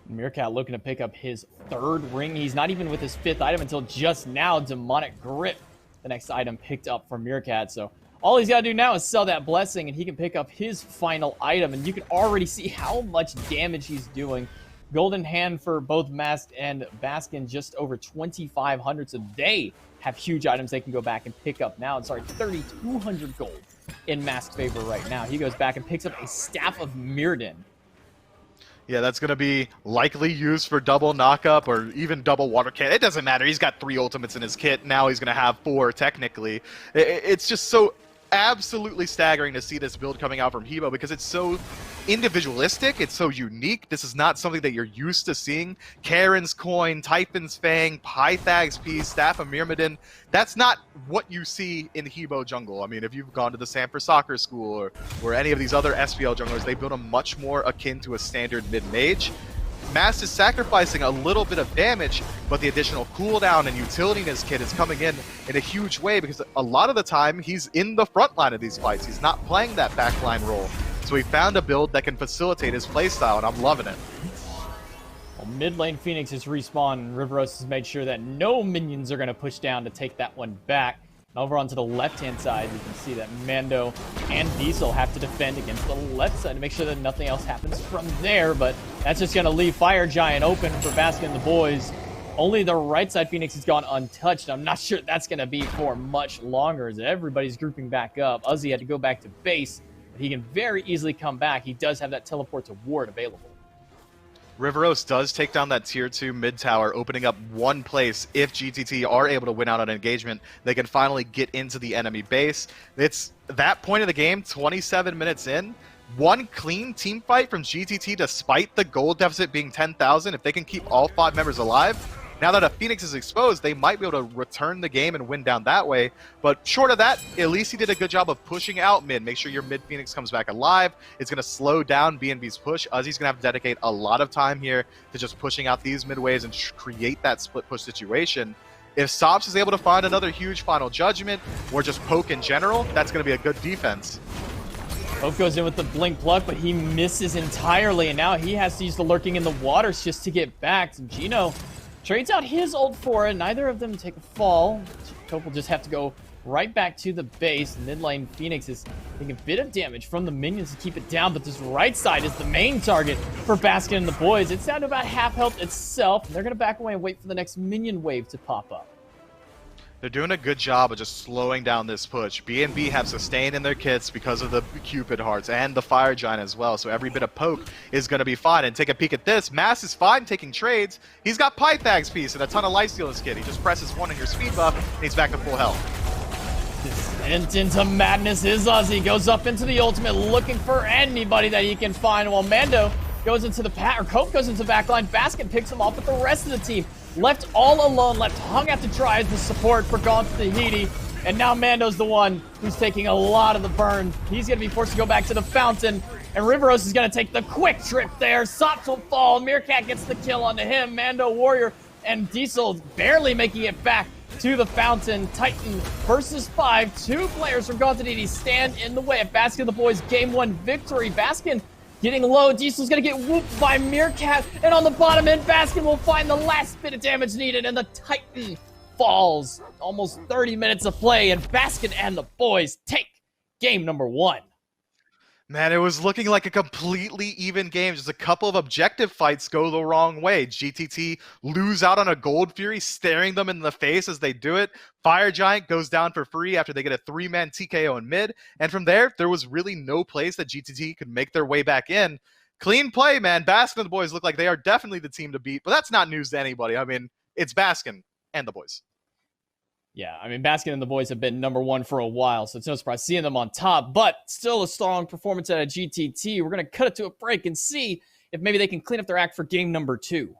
Meerkat looking to pick up his 3rd ring. He's not even with his 5th item until just now. Demonic Grip, the next item picked up from Meerkat. So all he's got to do now is sell that blessing, and he can pick up his final item. And you can already see how much damage he's doing. Golden hand for both Masked and Baskin, just over 2,500. So they have huge items they can go back and pick up now. And sorry, 3,200 gold in Masked favor right now. He goes back and picks up a Staff of Mirrodin. Yeah, that's going to be likely used for double knockup or even double water cannon. It doesn't matter. He's got 3 ultimates in his kit. Now he's going to have 4, technically. It's just so absolutely staggering to see this build coming out from Hebo because it's so individualistic, it's so unique. This is not something that you're used to seeing. Karen's Coin, Typhon's Fang, Pythag's Piece, Staff of Myrmidon. That's not what you see in Hebo jungle. I mean, if you've gone to the Sanford Soccer School or any of these other SPL junglers, they build them much more akin to a standard mid-mage. Mass is sacrificing a little bit of damage, but the additional cooldown and utility in his kit is coming in a huge way because a lot of the time he's in the front line of these fights. He's not playing that backline role. So he found a build that can facilitate his playstyle, and I'm loving it. Well, mid lane Phoenix has respawned, and Riveros has made sure that no minions are going to push down to take that one back. And over onto the left-hand side, you can see that Mando and Diesel have to defend against the left side to make sure that nothing else happens from there, but that's just going to leave Fire Giant open for Baskin and the boys. Only the right side Phoenix has gone untouched. I'm not sure that's going to be for much longer as everybody's grouping back up. Uzi had to go back to base, but he can very easily come back. He does have that teleport to ward available. Riveros does take down that tier 2 mid tower, opening up one place. If GTT are able to win out on engagement, they can finally get into the enemy base. It's that point of the game, 27 minutes in. One clean team fight from GTT despite the gold deficit being 10,000. If they can keep all 5 members alive, now that a Phoenix is exposed, they might be able to return the game and win down that way. But short of that, at least he did a good job of pushing out mid. Make sure your mid Phoenix comes back alive. It's going to slow down BNB's push. Uzi's going to have to dedicate a lot of time here to just pushing out these mid waves and create that split push situation. If Sops is able to find another huge final judgment, or just poke in general, that's going to be a good defense. Poke goes in with the blink pluck, but he misses entirely, and now he has to use the lurking in the waters just to get back. And Gino trades out his ult for it. Neither of them take a fall. Cope will just have to go right back to the base. Mid lane Phoenix is taking a bit of damage from the minions to keep it down, but this right side is the main target for Baskin and the boys. It's down to about half health itself, and they're going to back away and wait for the next minion wave to pop up. They're doing a good job of just slowing down this push. BNB have sustained in their kits because of the Cupid hearts and the Fire Giant as well, so every bit of poke is going to be fine. And take a peek at this. Mass is fine taking trades. He's got Pythag's piece and a ton of lifesteal in his kit. He just presses 1 on your speed buff, and he's back to full health. Descent into madness is Uzi. Goes up into the ultimate looking for anybody that he can find, while Mando goes into the Cope goes into the backline. Baskin picks him off with the rest of the team. Left all alone, left hung out to dry as the support for Gaunt to Tahiti. And now Mando's the one who's taking a lot of the burn. He's going to be forced to go back to the fountain. And Riveros is going to take the quick trip there. Sops will fall. Meerkat gets the kill onto him. Mando Warrior and Diesel barely making it back to the fountain. Titan versus 5. 2 players from Gaunt to Tahiti stand in the way of Baskin and the boys' Game 1 victory. Baskin getting low. Diesel's going to get whooped by Meerkat. And on the bottom end, Baskin will find the last bit of damage needed. And the Titan falls. Almost 30 minutes of play. And Baskin and the boys take game number 1. Man, it was looking like a completely even game. Just a couple of objective fights go the wrong way. GTT lose out on a Gold Fury, staring them in the face as they do it. Fire Giant goes down for free after they get a 3-man TKO in mid. And from there was really no place that GTT could make their way back in. Clean play, man. Baskin and the boys look like they are definitely the team to beat. But that's not news to anybody. I mean, it's Baskin and the boys. Yeah, I mean, Baskin and the boys have been number 1 for a while, so it's no surprise seeing them on top, but still a strong performance out of GTT. We're going to cut it to a break and see if maybe they can clean up their act for game number 2.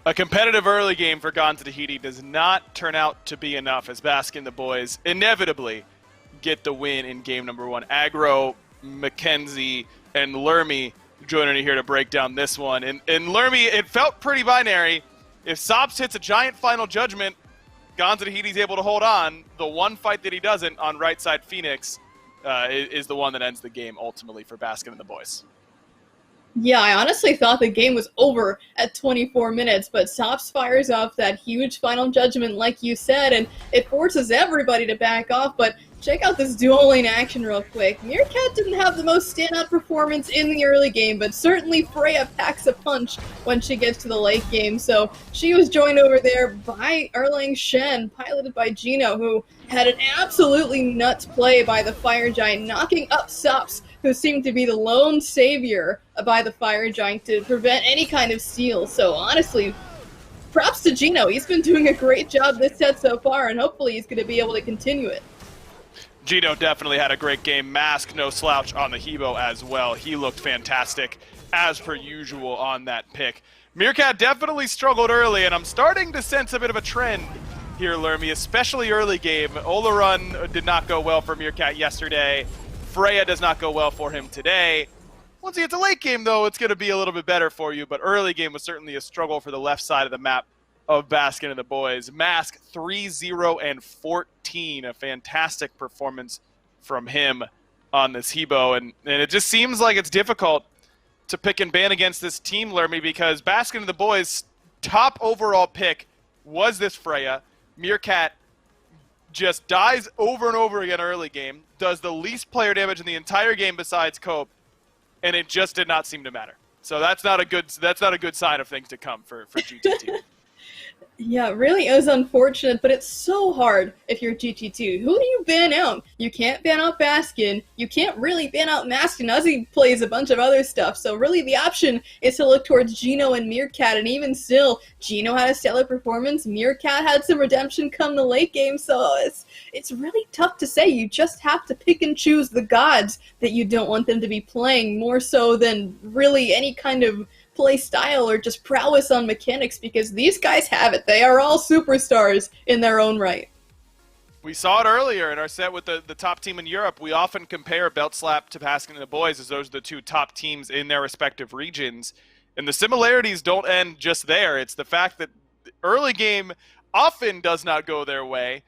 A competitive early game for Gonza Tahiti does not turn out to be enough as Baskin the boys inevitably get the win in game number 1. Agro, Mackenzie, and Lermy joining me here to break down this one. And Lermy, it felt pretty binary. If Sops hits a giant final judgment, Gonza Tahiti's able to hold on. The one fight that he doesn't on right side Phoenix is the one that ends the game ultimately for Baskin and the boys. Yeah, I honestly thought the game was over at 24 minutes, but Sops fires off that huge final judgment like you said, and it forces everybody to back off, but check out this dual lane action real quick. Meerkat didn't have the most standout performance in the early game, but certainly Freya packs a punch when she gets to the late game, so she was joined over there by Erlang Shen, piloted by Gino, who had an absolutely nuts play by the Fire Giant, knocking up Sops, who seemed to be the lone savior by the Fire Giant to prevent any kind of steal. So honestly, props to Gino. He's been doing a great job this set so far, and hopefully he's going to be able to continue it. Gino definitely had a great game. Mask, no slouch on the Hebo as well. He looked fantastic, as per usual, on that pick. Meerkat definitely struggled early, and I'm starting to sense a bit of a trend here, Lermy, especially early game. Ola Run did not go well for Meerkat yesterday. Freya does not go well for him today. Once you get to late game, though, it's going to be a little bit better for you, but early game was certainly a struggle for the left side of the map of Baskin and the boys. Mask 3-0 and 14, a fantastic performance from him on this Hebo, and it just seems like it's difficult to pick and ban against this team, Lermy, because Baskin and the boys' top overall pick was this Freya. Meerkat just dies over and over again early game, does the least player damage in the entire game besides Cope, and it just did not seem to matter. So that's not a good sign of things to come for GT2. Yeah, it really is unfortunate, but it's so hard if you're GT2. Who do you ban out? You can't ban out Baskin. You can't really ban out Maskin as he plays a bunch of other stuff. So really the option is to look towards Gino and Meerkat, and even still, Gino had a stellar performance. Meerkat had some redemption come the late game, so it's really tough to say. You just have to pick and choose the gods that you don't want them to be playing, more so than really any kind of play style or just prowess on mechanics, because these guys have it. They are all superstars in their own right. We saw it earlier in our set with the top team in Europe. We often compare Belt Slap to Baskin and the boys as those are the two top teams in their respective regions. And the similarities don't end just there. It's the fact that the early game often does not go their way,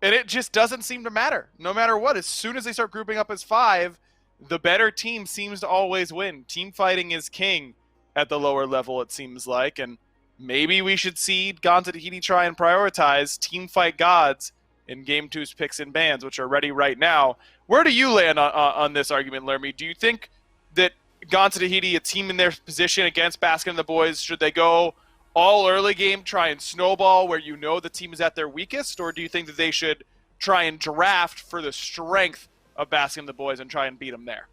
and it just doesn't seem to matter. No matter what, as soon as they start grouping up as 5, the better team seems to always win. Team fighting is king at the lower level, it seems like, and maybe we should see Gonza Tahiti try and prioritize team fight gods in Game 2's picks and bans, which are ready right now. Where do you land on this argument, Lermy? Do you think that Gonza Tahiti, a team in their position against Baskin and the boys, should they go all early game, try and snowball where you know the team is at their weakest, or do you think that they should try and draft for the strength of Baskin and the boys and try and beat them there?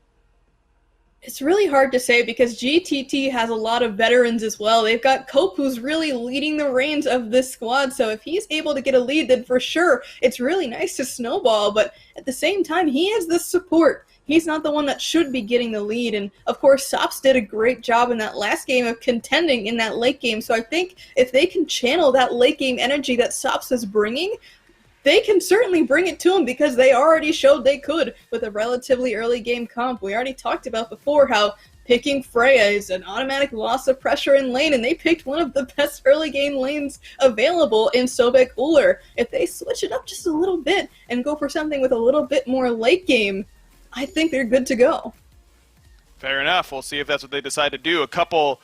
It's really hard to say because GTT has a lot of veterans as well. They've got Cope, who's really leading the reins of this squad, so if he's able to get a lead, then for sure it's really nice to snowball, but at the same time, he has the support. He's not the one that should be getting the lead, and of course, Sops did a great job in that last game of contending in that late game, so I think if they can channel that late game energy that Sops is bringing, they can certainly bring it to him because they already showed they could with a relatively early game comp. We already talked about before how picking Freya is an automatic loss of pressure in lane, and they picked one of the best early game lanes available in Sobek Uller. If they switch it up just a little bit and go for something with a little bit more late game, I think they're good to go. Fair enough. We'll see if that's what they decide to do. A couple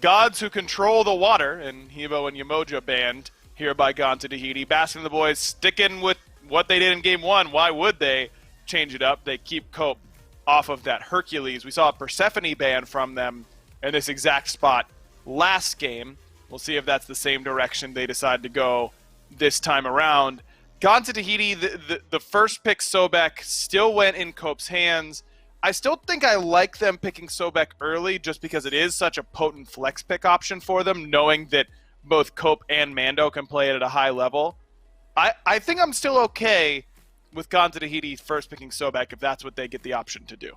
gods who control the water, and Hebo and Yamoja banned here by Gonza Tahiti. Baskin and the boys sticking with what they did in Game 1. Why would they change it up? They keep Cope off of that Hercules. We saw a Persephone ban from them in this exact spot last game. We'll see if that's the same direction they decide to go this time around. Gone to Tahiti, the first pick, Sobek, still went in Cope's hands. I still think I like them picking Sobek early just because it is such a potent flex pick option for them, knowing that both Cope and Mando can play it at a high level. I think I'm still okay with Gone to Tahiti first picking Sobek if that's what they get the option to do.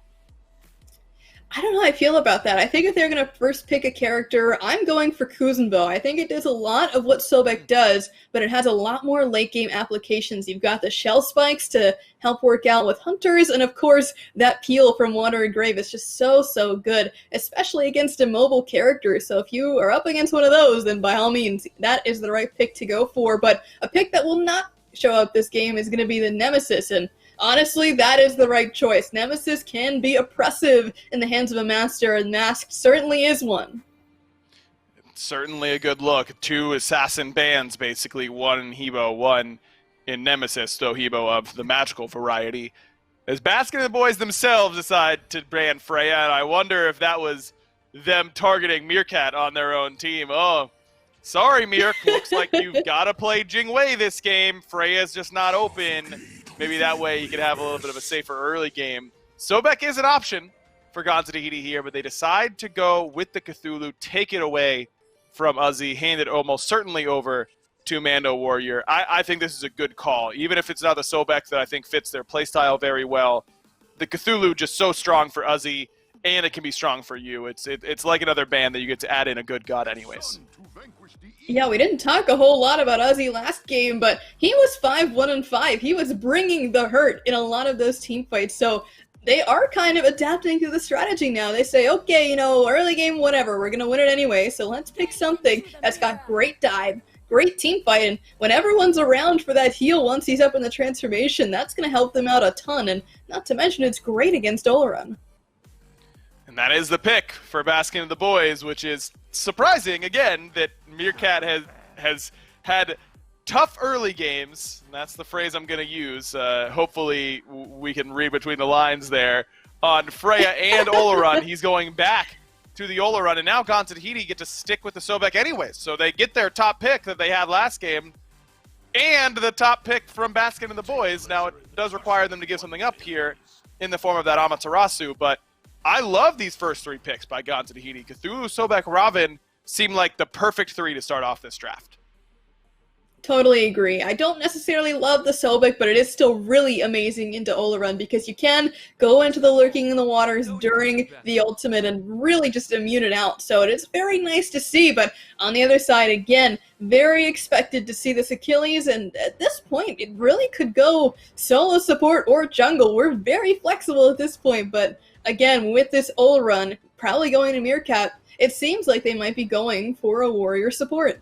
I don't know how I feel about that. I think if they're going to first pick a character, I'm going for Kuzenbo. I think it does a lot of what Sobek does, but it has a lot more late game applications. You've got the shell spikes to help work out with hunters, and of course, that peel from Water and Grave is just so good, especially against a mobile character. So if you are up against one of those, then by all means, that is the right pick to go for. But a pick that will not show up this game is going to be the Nemesis, and honestly, that is the right choice. Nemesis can be oppressive in the hands of a master, and Masked certainly is one. Certainly a good look. 2 assassin bans, basically, 1 in Hebo, 1 in Nemesis, though Hebo of the magical variety. As Baskin and the boys themselves decide to ban Freya, and I wonder if that was them targeting Meerkat on their own team. Oh, sorry, Mirk. Looks like you've got to play Jingwei this game. Freya's just not open. Maybe that way you could have a little bit of a safer early game. Sobek is an option for Gone to Tahiti here, but they decide to go with the Cthulhu, take it away from Uzi, hand it almost certainly over to Mando Warrior. I think this is a good call. Even if it's not the Sobek that I think fits their playstyle very well, the Cthulhu just so strong for Uzi, and it can be strong for you. It's like another band that you get to add in a good god anyways. Yeah, we didn't talk a whole lot about Uzi last game, but he was 5-1-5. He was bringing the hurt in a lot of those team fights, so they are kind of adapting to the strategy now. They say, okay, early game, whatever, we're going to win it anyway, so let's pick something that's got great dive, great team fight, and when everyone's around for that heal once he's up in the transformation, that's going to help them out a ton, and not to mention it's great against Oleron. And that is the pick for Baskin and the boys, which is surprising, again, that Meerkat has had tough early games. And that's the phrase I'm going to use. Hopefully we can read between the lines there. On Freya and Oleron, he's going back to the Oleron. And now Gone to Tahiti get to stick with the Sobek anyways. So they get their top pick that they had last game and the top pick from Baskin and the boys. Now it does require them to give something up here in the form of that Amaterasu, but I love these first 3 picks by Gone to Tahiti. Cthulhu, Sobek, Ravin seem like the perfect 3 to start off this draft. Totally agree. I don't necessarily love the Sobek, but it is still really amazing into Oleron because you can go into the Lurking in the Waters during the ultimate and really just immune it out. So it is very nice to see, but on the other side, again, very expected to see this Achilles, and at this point, it really could go solo support or jungle. We're very flexible at this point, but again, with this Oleron probably going to Meerkat, it seems like they might be going for a warrior support.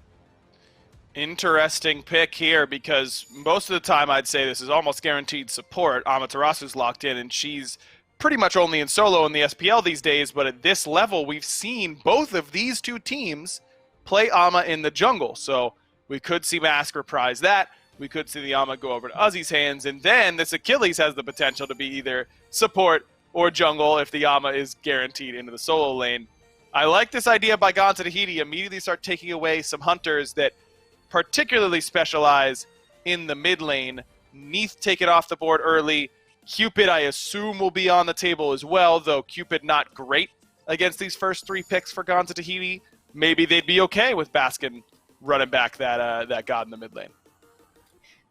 Interesting pick here because most of the time I'd say this is almost guaranteed support. Amaterasu's locked in and she's pretty much only in solo in the SPL these days, but at this level we've seen both of these 2 teams play Ama in the jungle. So we could see Mask reprise that. We could see the Ama go over to Uzi's hands, and then this Achilles has the potential to be either support or jungle if the Ama is guaranteed into the solo lane. I like this idea by Gone to Tahiti. Immediately start taking away some hunters that particularly specialize in the mid lane. Neath take it off the board early. Cupid, I assume, will be on the table as well, though Cupid not great against these first 3 picks for Gone to Tahiti. Maybe they'd be okay with Baskin running back that god in the mid lane.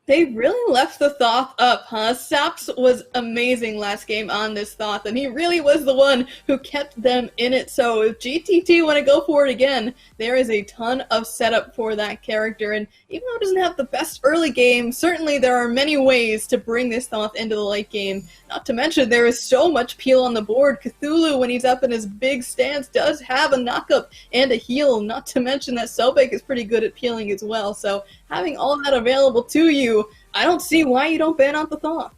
They really left the Thoth up, huh? Saps was amazing last game on this Thoth, and he really was the one who kept them in it. So if GTT want to go for it again, there is a ton of setup for that character. And even though it doesn't have the best early game, certainly there are many ways to bring this Thoth into the late game. Not to mention there is so much peel on the board. Cthulhu, when he's up in his big stance, does have a knockup and a heal. Not to mention that Sobek is pretty good at peeling as well. So having all that available to you, I don't see why you don't ban out the Thoth.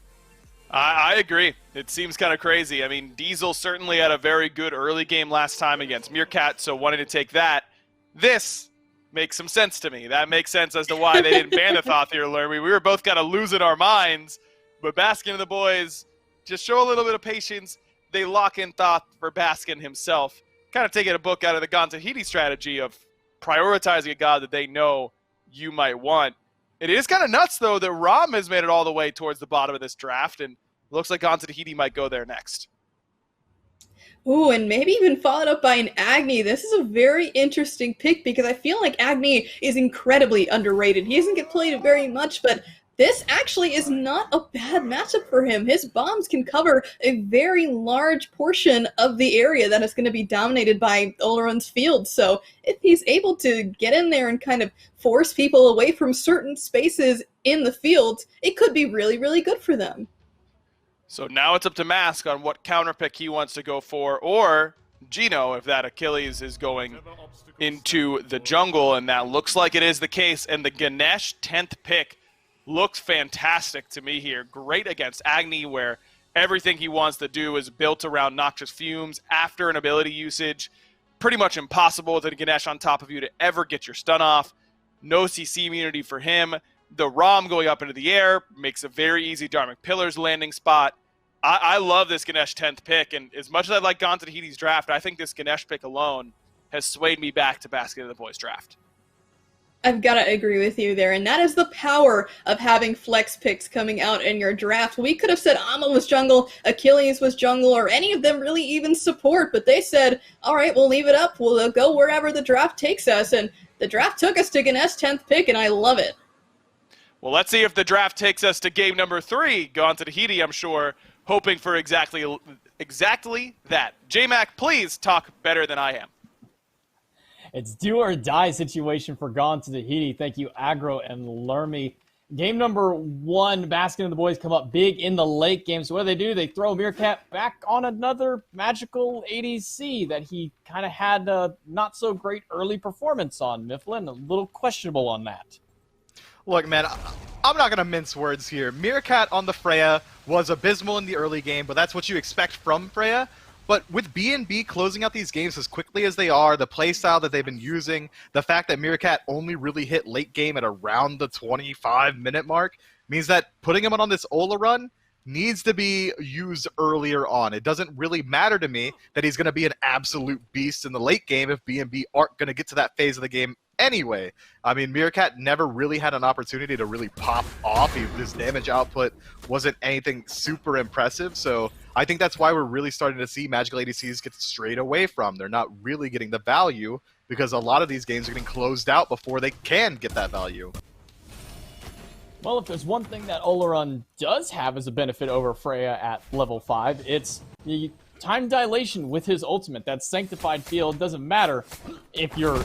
I agree. It seems kind of crazy. I mean, Diesel certainly had a very good early game last time against Meerkat, so wanting to take that. This makes some sense to me. That makes sense as to why they didn't ban the Thoth here, Lermy. We were both kind of losing our minds, but Baskin and the boys just show a little bit of patience. they lock in Thoth for Baskin himself, kind of taking a book out of the Gon Tahiti strategy of prioritizing a god that they know you might want. It is kind of nuts, though, that Ram has made it all the way towards the bottom of this draft, and looks like Gon Tahiti might go there next. Ooh, and maybe even followed up by an Agni. This is a very interesting pick because I feel like Agni is incredibly underrated. He doesn't get played very much, but this actually is not a bad matchup for him. His bombs can cover a very large portion of the area that is going to be dominated by Oleron's field. So if he's able to get in there and kind of force people away from certain spaces in the field, it could be really, really good for them. So now it's up to Mask on what counter pick he wants to go for, or Gino if that Achilles is going into the jungle, and that looks like it is the case. And the Ganesh 10th pick looks fantastic to me here. Great against Agni, where everything he wants to do is built around Noxious Fumes after an ability usage. Pretty much impossible with a Ganesh on top of you to ever get your stun off. No CC immunity for him. The Ram going up into the air makes a very easy Dharmic Pillars landing spot. I love this Ganesh 10th pick, and as much as I like Gon Tahiti's draft, I think this Ganesh pick alone has swayed me back to Basket of the Boys draft. I've got to agree with you there, and that is the power of having flex picks coming out in your draft. We could have said Amma was jungle, Achilles was jungle, or any of them really even support, but they said, all right, we'll leave it up. We'll go wherever the draft takes us, and the draft took us to Ganesh 10th pick, and I love it. Well, let's see if the draft takes us to game number 3. Gon Tahiti, I'm sure, hoping for exactly that. J-Mac, please talk better than I am. It's do or die situation for Gon Tahiti. Thank you, Agro and Lermy. Game number 1, Baskin and the boys come up big in the late game. So what do? They throw Meerkat back on another magical ADC that he kind of had a not so great early performance on. Mifflin, a little questionable on that. Look, man, I'm not going to mince words here. Meerkat on the Freya was abysmal in the early game, but that's what you expect from Freya. But with B&B closing out these games as quickly as they are, the playstyle that they've been using, the fact that Meerkat only really hit late game at around the 25-minute mark, means that putting him on this Ola run needs to be used earlier on. It doesn't really matter to me that he's going to be an absolute beast in the late game if B&B aren't going to get to that phase of the game anyway. I mean, Meerkat never really had an opportunity to really pop off. His damage output wasn't anything super impressive, so I think that's why we're really starting to see magical ADCs get strayed away from. They're not really getting the value because a lot of these games are getting closed out before they can get that value. Well, if there's one thing that Oleron does have as a benefit over Freya at level 5, it's the time dilation with his ultimate. That Sanctified Field doesn't matter if you're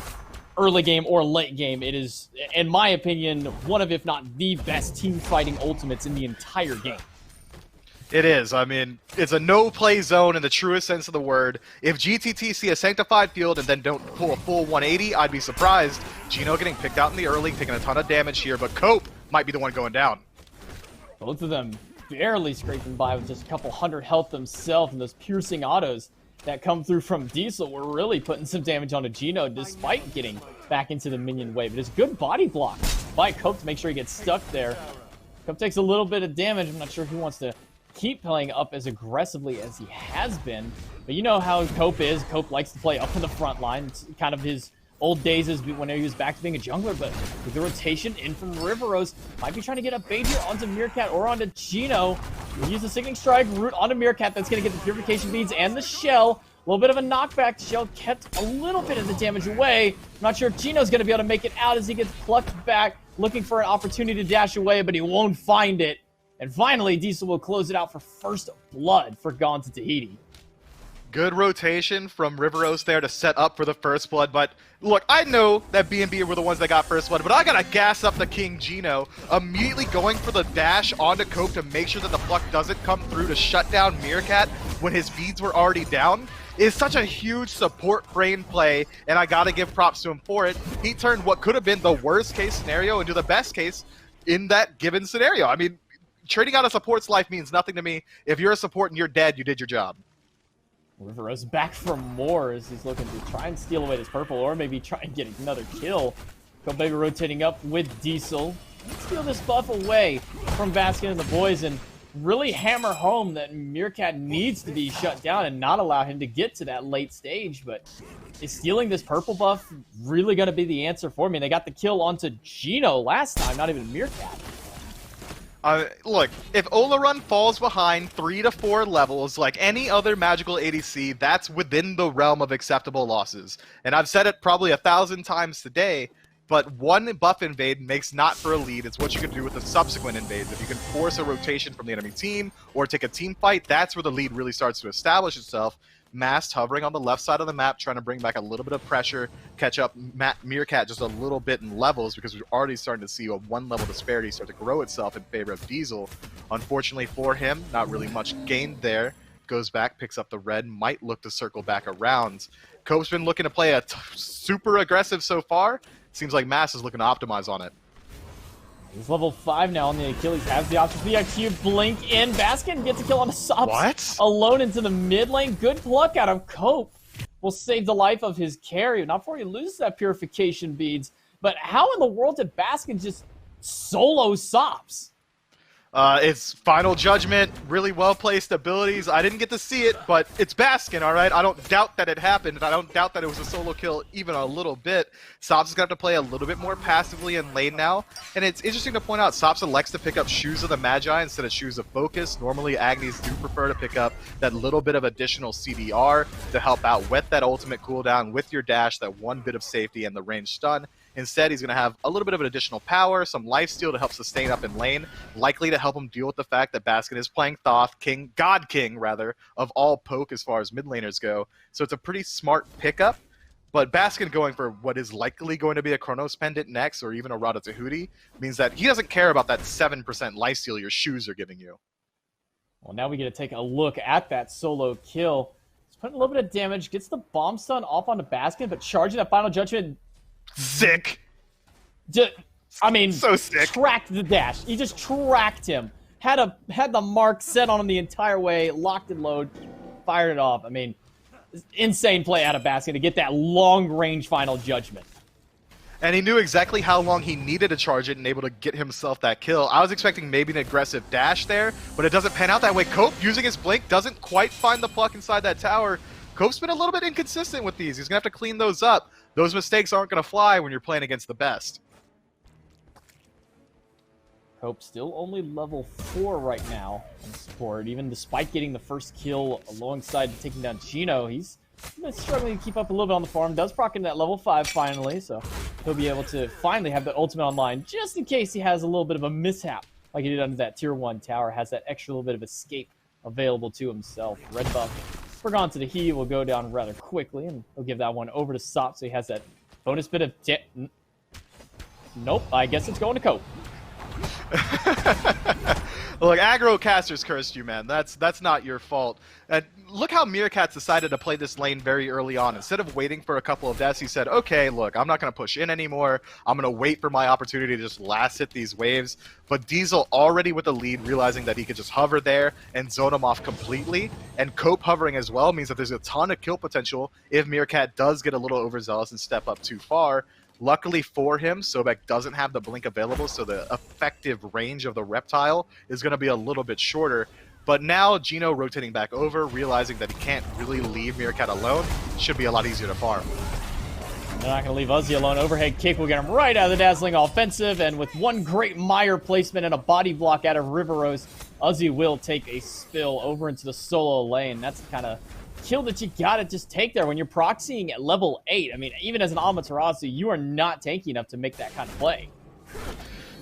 early game or late game. It is, in my opinion, one of, if not the best team fighting ultimates in the entire game. It is. I mean, it's a no-play zone in the truest sense of the word. If GTT see a Sanctified Field and then don't pull a full 180, I'd be surprised. Gino getting picked out in the early, taking a ton of damage here, but Cope might be the one going down. Both of them barely scraping by with just a couple hundred health themselves, and those piercing autos that come through from Diesel were really putting some damage onto Gino despite getting back into the minion wave. It is good body block by Cope to make sure he gets stuck there. Cope takes a little bit of damage. I'm not sure if he wants to keep playing up as aggressively as he has been, but you know how Cope is. Cope likes to play up in the front line. It's kind of his old days as when he was back to being a jungler, but with the rotation in from Riveros, might be trying to get a bait here onto Meerkat or onto Gino. We'll use the Sickening Strike route onto Meerkat. That's going to get the Purification Beads and the Shell. A little bit of a knockback. Shell kept a little bit of the damage away. I'm not sure if Gino's going to be able to make it out as he gets plucked back, looking for an opportunity to dash away, but he won't find it. And finally, Diesel will close it out for first blood for Gon Tahiti. Good rotation from Riveros there to set up for the first blood, but look, I know that B&B were the ones that got first blood, but I gotta gas up the King Gino, immediately going for the dash onto Cope to make sure that the pluck doesn't come through to shut down Meerkat when his beads were already down, is such a huge support brain play, and I gotta give props to him for it. He turned what could have been the worst case scenario into the best case in that given scenario. I mean, trading out a support's life means nothing to me. If you're a support and you're dead, you did your job. Riveros back for more as he's looking to try and steal away this purple, or maybe try and get another kill. Kobe rotating up with Diesel. Let's steal this buff away from Baskin and the boys, and really hammer home that Meerkat needs to be shut down and not allow him to get to that late stage. But is stealing this purple buff really going to be the answer for me? They got the kill onto Gino last time, not even Meerkat. Look, if Olarun falls behind 3 to 4 levels like any other magical ADC, that's within the realm of acceptable losses. And I've said it probably 1,000 times today, but one buff invade makes not for a lead. It's what you can do with the subsequent invades. If you can force a rotation from the enemy team or take a team fight, that's where the lead really starts to establish itself. Mast hovering on the left side of the map, trying to bring back a little bit of pressure, catch up Meerkat just a little bit in levels, because we're already starting to see a 1-level disparity start to grow itself in favor of Diesel. Unfortunately for him, not really much gained there. Goes back, picks up the red, might look to circle back around. Cope's been looking to play super aggressive so far. Seems like Mast is looking to optimize on it. He's level 5 now on the Achilles, has the option for the IQ, blink in, Baskin gets a kill on the Sops. What? Alone into the mid lane, good pluck out of Cope. Will save the life of his carry, not before he loses that purification beads. But how in the world did Baskin just solo Sops? It's Final Judgment, really well-placed abilities. I didn't get to see it, but it's Baskin, all right? I don't doubt that it happened, and I don't doubt that it was a solo kill even a little bit. Sops is going to have to play a little bit more passively in lane now, and it's interesting to point out Sops elects to pick up Shoes of the Magi instead of Shoes of Focus. Normally, Agnes do prefer to pick up that little bit of additional CDR to help out with that ultimate cooldown, with your dash, that one bit of safety, and the range stun. Instead, he's going to have a little bit of an additional power, some lifesteal to help sustain up in lane, likely to help him deal with the fact that Baskin is playing Thoth, God King, of all poke as far as mid laners go. So it's a pretty smart pickup, but Baskin going for what is likely going to be a Chronos Pendant next, or even a Rada Tahuti, means that he doesn't care about that 7% lifesteal your shoes are giving you. Well, now we get to take a look at that solo kill. He's putting a little bit of damage, gets the bomb stun off onto Baskin, but charging that Final Judgment... Sick. I mean, so sick. Tracked the dash. He just tracked him. Had the mark set on him the entire way, locked and load, fired it off. I mean, insane play out of Baskin to get that long-range Final Judgment. And he knew exactly how long he needed to charge it and able to get himself that kill. I was expecting maybe an aggressive dash there, but it doesn't pan out that way. Cope, using his blink, doesn't quite find the pluck inside that tower. Cope's been a little bit inconsistent with these. He's going to have to clean those up. Those mistakes aren't going to fly when you're playing against the best. Cope still only level 4 right now on support. Even despite getting the first kill alongside taking down Gino, he's been struggling to keep up a little bit on the farm. Does proc in that level 5 finally, so he'll be able to finally have that ultimate online, just in case he has a little bit of a mishap like he did under that tier 1 tower. Has that extra little bit of escape available to himself. Red buff forgone to the He will go down rather quickly, and he'll give that one over to Sop, so he has that bonus bit of... Nope, I guess it's going to Cope. Look, aggro casters cursed you, man. That's not your fault. Look how Meerkat's decided to play this lane very early on. Instead of waiting for a couple of deaths, he said, okay, look, I'm not going to push in anymore. I'm going to wait for my opportunity to just last hit these waves. But Diesel already with the lead, realizing that he could just hover there and zone him off completely. And Cope hovering as well means that there's a ton of kill potential if Meerkat does get a little overzealous and step up too far. Luckily for him, Sobek doesn't have the blink available, so the effective range of the reptile is going to be a little bit shorter. But now Gino rotating back over, realizing that he can't really leave Meerkat alone, should be a lot easier to farm. They're not going to leave Uzi alone. Overhead kick will get him right out of the dazzling offensive, and with one great Mire placement and a body block out of River Rose, Uzi will take a spill over into the solo lane. That's the kind of kill that you gotta just take there when you're proxying at level 8. I mean, even as an Amaterasu, you are not tanky enough to make that kind of play.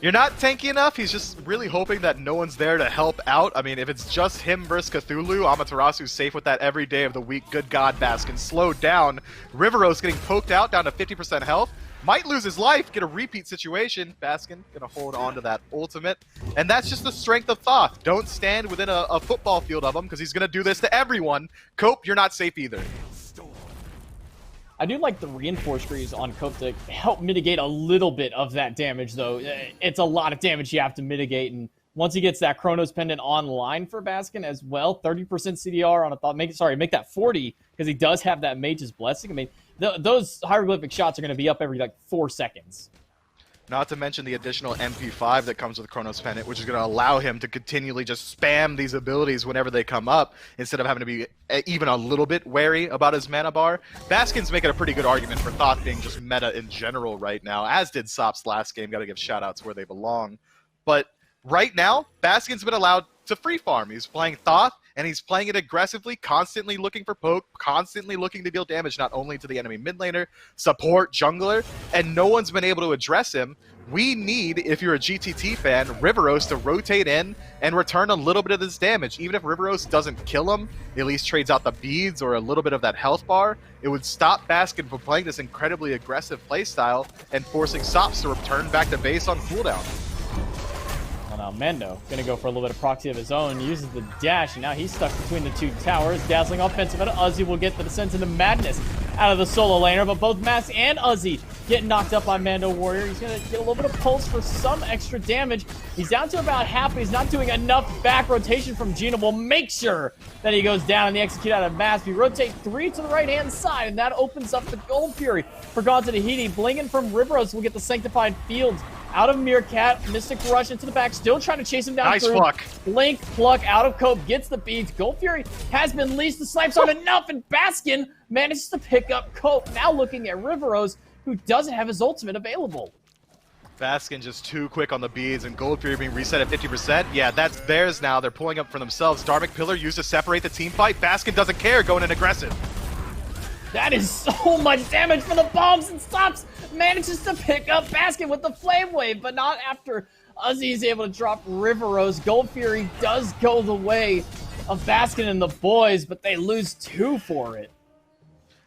You're not tanky enough. He's just really hoping that no one's there to help out. I mean, if it's just him versus Cthulhu, Amaterasu's safe with that every day of the week. Good God, Baskin slowed down. Riveros getting poked out down to 50% health. Might lose his life, get a repeat situation. Baskin gonna hold on to that ultimate. And that's just the strength of Thoth. Don't stand within a football field of him, because he's gonna do this to everyone. Cope, you're not safe either. I do like the reinforced greaves on Cope to help mitigate a little bit of that damage, though. It's a lot of damage you have to mitigate, and once he gets that Chronos Pendant online for Baskin as well, 30% CDR on a Thoth. Make that 40, because he does have that Mage's Blessing. I mean, those hieroglyphic shots are going to be up every, 4 seconds. Not to mention the additional MP5 that comes with Chronos Pendant, which is going to allow him to continually just spam these abilities whenever they come up, instead of having to be even a little bit wary about his mana bar. Baskin's making a pretty good argument for Thoth being just meta in general right now, as did Sop's last game. Got to give shoutouts where they belong. But right now, Baskin's been allowed to free farm. He's playing Thoth, and he's playing it aggressively, constantly looking for poke, constantly looking to deal damage not only to the enemy mid laner, support, jungler, and no one's been able to address him. We need, if you're a GTT fan, Riveros to rotate in and return a little bit of this damage. Even if Riveros doesn't kill him, at least trades out the beads or a little bit of that health bar, it would stop Baskin from playing this incredibly aggressive playstyle and forcing Sops to return back to base on cooldown. Now Mando gonna go for a little bit of proxy of his own, uses the dash, and now he's stuck between the two towers. Dazzling offensive out of Uzi will get the descent into madness out of the solo laner, but both Mask and Uzi get knocked up by Mando Warrior. He's gonna get a little bit of pulse for some extra damage. He's down to about half, but he's not doing enough back rotation from Gino. Will make sure that he goes down and the execute out of Mask. We rotate 3 to the right-hand side, and that opens up the Gold Fury for Gone to Tahiti. Blinging from Riveros will get the Sanctified Fields out of Meerkat. Mystic Rush into the back, still trying to chase him down. Nice pluck. Blink, pluck out of Cope, gets the beads. Gold Fury has been leashed. The snipes aren't enough, and Baskin manages to pick up Cope. Now looking at Riveros, who doesn't have his ultimate available. Baskin just too quick on the beads, and Gold Fury being reset at 50%. Yeah, that's theirs now. They're pulling up for themselves. Dharmic Pillar used to separate the team fight. Baskin doesn't care, going in aggressive. That is so much damage for the bombs, and Stops manages to pick up Baskin with the Flame Wave, but not after Uzi is able to drop Riveros. Gold Fury does go the way of Baskin and the boys, but they lose 2 for it.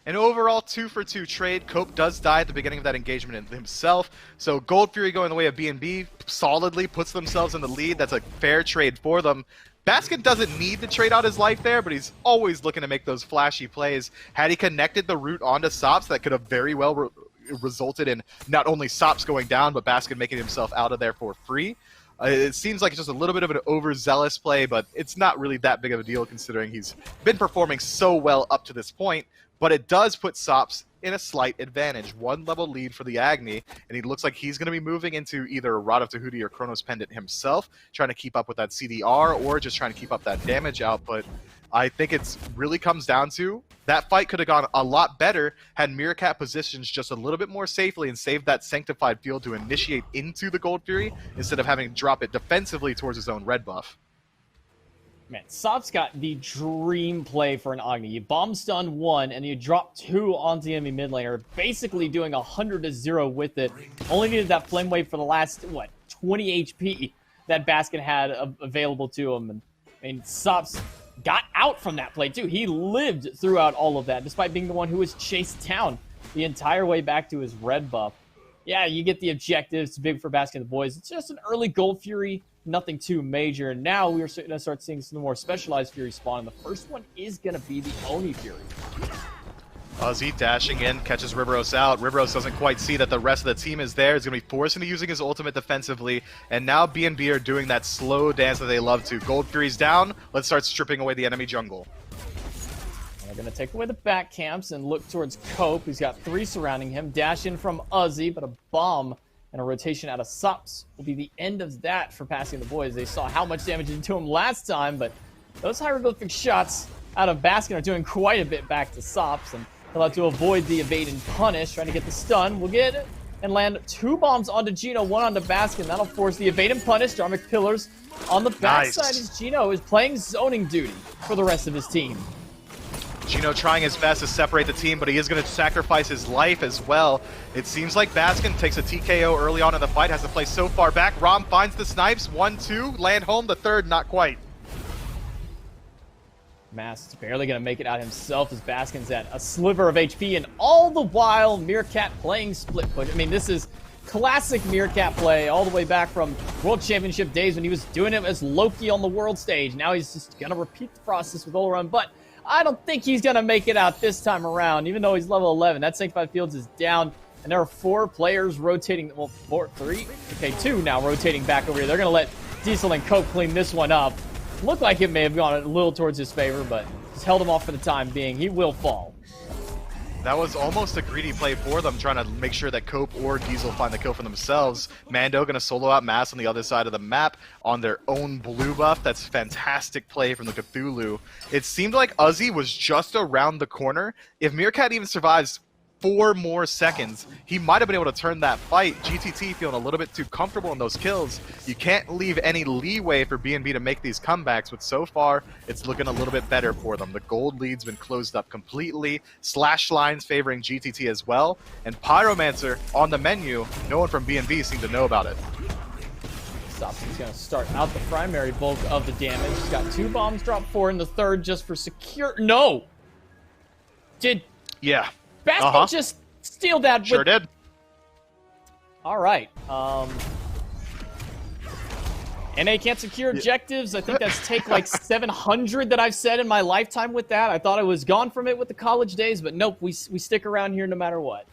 An overall 2-for-2 trade. Cope does die at the beginning of that engagement himself, so Gold Fury going the way of B&B solidly puts themselves in the lead. That's a fair trade for them. Baskin doesn't need to trade out his life there, but he's always looking to make those flashy plays. Had he connected the root onto Sops, that could have very well resulted in not only Sops going down, but Baskin making himself out of there for free. It seems like it's just a little bit of an overzealous play, but it's not really that big of a deal considering he's been performing so well up to this point. But it does put Sops in a slight advantage. 1 level lead for the Agni, and he looks like he's going to be moving into either Rod of Tahuti or Chronos Pendant himself, trying to keep up with that CDR or just trying to keep up that damage output. I think it's really comes down to that fight could have gone a lot better had Meerkat positions just a little bit more safely and saved that Sanctified Field to initiate into the Gold Fury instead of having to drop it defensively towards his own red buff. Man, Sop's got the dream play for an Agni. You bomb stun 1, and you drop 2 onto the enemy mid laner, basically doing 100-0 with it. Only needed that Flame Wave for the last, 20 HP that Baskin had available to him. And I mean, Sops got out from that play, too. He lived throughout all of that, despite being the one who was chased down the entire way back to his red buff. Yeah, you get the objectives. It's big for Baskin and the boys. It's just an early Gold Fury, nothing too major. And now we're going to start seeing some more specialized Fury spawn. And the first one is going to be the Oni Fury. Uzi dashing in, catches Riveros out. Riveros doesn't quite see that the rest of the team is there. He's going to be forced into using his ultimate defensively. And now B&B are doing that slow dance that they love to. Gold Fury's down. Let's start stripping away the enemy jungle. They're going to take away the back camps and look towards Cope. He's got 3 surrounding him. Dash in from Uzi, but a bomb and a rotation out of Sops will be the end of that for passing the boys. They saw how much damage it did to him last time, but those hieroglyphic shots out of Baskin are doing quite a bit back to Sops, and he'll have to avoid the evade and punish, trying to get the stun. We'll get it and land 2 bombs onto Gino, 1 onto Baskin. That'll force the evade and punish. Dharmic Pillars on the backside as Gino is playing zoning duty for the rest of his team. Gino trying his best to separate the team, but he is going to sacrifice his life as well. It seems like Baskin takes a TKO early on in the fight, has to play so far back. Rom finds the snipes, 1-2, land home, the third, not quite. Mask's barely going to make it out himself as Baskin's at a sliver of HP, and all the while, Meerkat playing split push. I mean, this is classic Meerkat play all the way back from World Championship days when he was doing it as Loki on the world stage. Now he's just going to repeat the process with Olaron, but I don't think he's going to make it out this time around, even though he's level 11. That Sanctified Fields is down, and there are 4 players rotating, well, 3? Okay, 2 now rotating back over here. They're going to let Diesel and Cope clean this one up. Looked like it may have gone a little towards his favor, but just held him off for the time being. He will fall. That was almost a greedy play for them, trying to make sure that Cope or Diesel find the kill for themselves. Mando going to solo out Mass on the other side of the map on their own blue buff. That's fantastic play from the Cthulhu. It seemed like Uzi was just around the corner. If Meerkat even survives 4 more seconds, he might have been able to turn that fight. GTT feeling a little bit too comfortable in those kills. You can't leave any leeway for BNB to make these comebacks, but so far, it's looking a little bit better for them. The gold lead's been closed up completely. Slash lines favoring GTT as well. And Pyromancer on the menu, no one from BNB seemed to know about it. Sops is going to start out the primary bulk of the damage. He's got 2 bombs, drop 4 in the third just for secure. No! Yeah. Baskin just steal that. Sure did. All right. NA can't secure objectives. I think that's take like 700 that I've said in my lifetime with that. I thought I was gone from it with the college days, but nope, we stick around here no matter what.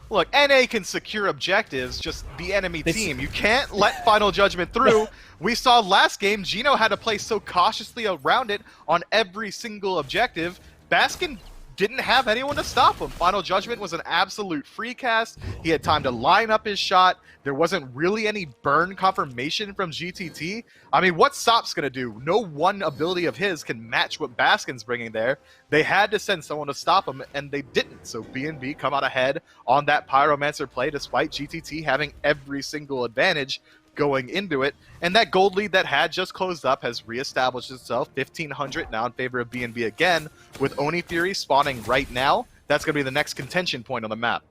Look, NA can secure objectives, just the enemy team. You can't let Final Judgment through. We saw last game, Gino had to play so cautiously around it on every single objective. Baskin didn't have anyone to stop him. Final Judgment was an absolute free cast. He had time to line up his shot. There wasn't really any burn confirmation from GTT. I mean, what's Sop's gonna do? No one ability of his can match what Baskin's bringing there. They had to send someone to stop him, and they didn't. So BNB come out ahead on that Pyromancer play, despite GTT having every single advantage going into it. And that gold lead that had just closed up has reestablished itself. 1,500 now in favor of BNB again, with Oni Fury spawning right now. That's going to be the next contention point on the map.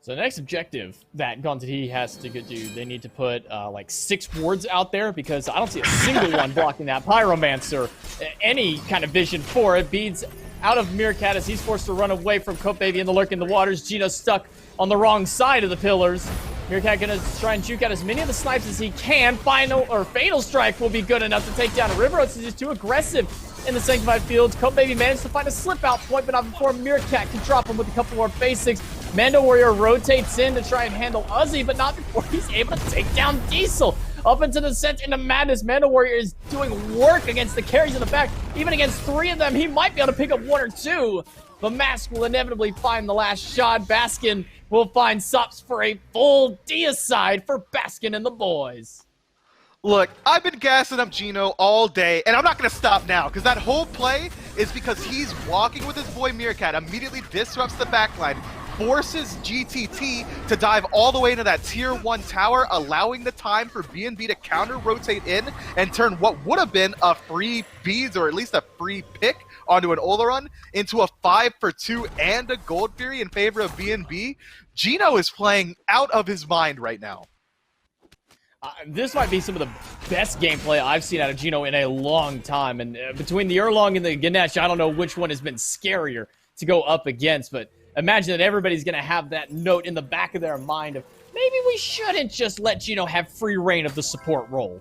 So the next objective that Tahiti has to do, they need to put like 6 wards out there, because I don't see a single one blocking that Pyromancer. Any kind of vision for it. Beads out of Meerkat as he's forced to run away from Cope Baby in the lurk in the waters. Gino stuck on the wrong side of the pillars. Meerkat gonna try and juke out as many of the snipes as he can. Fatal Strike will be good enough to take down River. It's just too aggressive in the Sanctified Fields. Cope Baby managed to find a slip-out point, but not before Meerkat can drop him with a couple more basics. Mando Warrior rotates in to try and handle Uzi, but not before he's able to take down Diesel. Up into the descent into madness. Mando Warrior is doing work against the carries in the back. Even against 3 of them, he might be able to pick up 1 or 2. The Mask will inevitably find the last shot. Baskin will find Sops for a full deicide for Baskin and the boys. Look, I've been gassing up Gino all day, and I'm not going to stop now, because that whole play is because he's walking with his boy Meerkat, immediately disrupts the backline, forces GTT to dive all the way into that tier 1 tower, allowing the time for BNB to counter-rotate in and turn what would have been a free beads, or at least a free pick, onto an Oleron into a 5-for-2 and a Gold Fury in favor of BNB. Gino is playing out of his mind right now. This might be some of the best gameplay I've seen out of Gino in a long time. And between the Erlong and the Ganesh, I don't know which one has been scarier to go up against. But imagine that everybody's going to have that note in the back of their mind of, maybe we shouldn't just let Gino have free reign of the support role.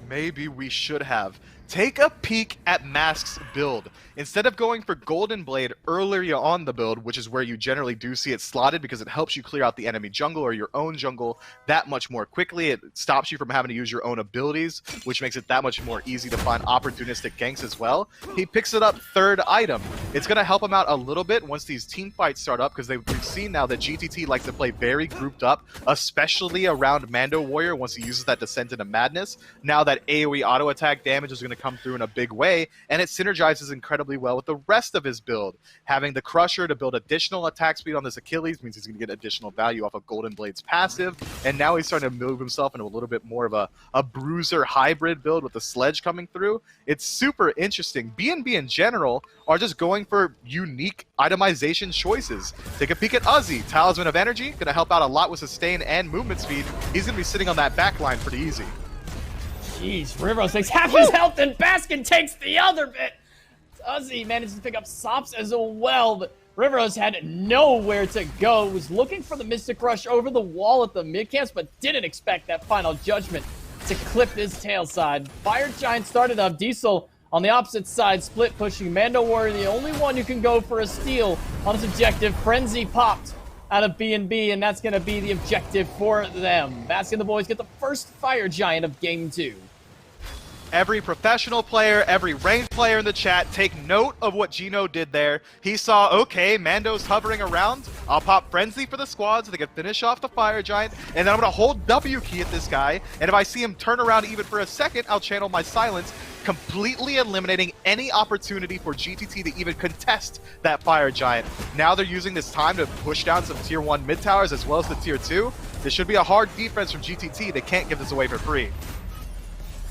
Maybe we should have. Take a peek at Mask's build. Instead of going for Golden Blade earlier on the build, which is where you generally do see it slotted because it helps you clear out the enemy jungle or your own jungle that much more quickly. It stops you from having to use your own abilities, which makes it that much more easy to find opportunistic ganks as well. He picks it up 3rd item. It's going to help him out a little bit once these team fights start up, because we've seen now that GTT likes to play very grouped up, especially around Mando Warrior once he uses that Descent into Madness. Now that AoE auto attack damage is going to come through in a big way, and it synergizes incredibly well with the rest of his build. Having the Crusher to build additional attack speed on this Achilles means he's going to get additional value off of Golden Blade's passive, and now he's starting to move himself into a little bit more of a bruiser hybrid build with the Sledge coming through. It's super interesting. BNB in general are just going for unique itemization choices. Take a peek at Uzi. Talisman of Energy, going to help out a lot with sustain and movement speed. He's going to be sitting on that backline pretty easy. Jeez, Rivros takes half his health and Baskin takes the other bit. Uzi manages to pick up Sops as well, but Rivros had nowhere to go. Was looking for the Mystic Rush over the wall at the mid-camps, but didn't expect that Final Judgment to clip his tail side. Fire Giant started up. Diesel on the opposite side, split pushing. Mando Warrior, the only one who can go for a steal on his objective. Frenzy popped out of BNB, and that's going to be the objective for them. Baskin and the boys get the first Fire Giant of Game 2. every professional player, every ranked player in the chat, take note of what Gino did there. He saw, okay, Mando's hovering around. I'll pop Frenzy for the squad so they can finish off the Fire Giant, and then I'm going to hold W key at this guy, and if I see him turn around even for a second, I'll channel my silence, completely eliminating any opportunity for GTT to even contest that Fire Giant. Now they're using this time to push down some tier 1 mid towers as well as the tier 2. This should be a hard defense from GTT. They can't give this away for free.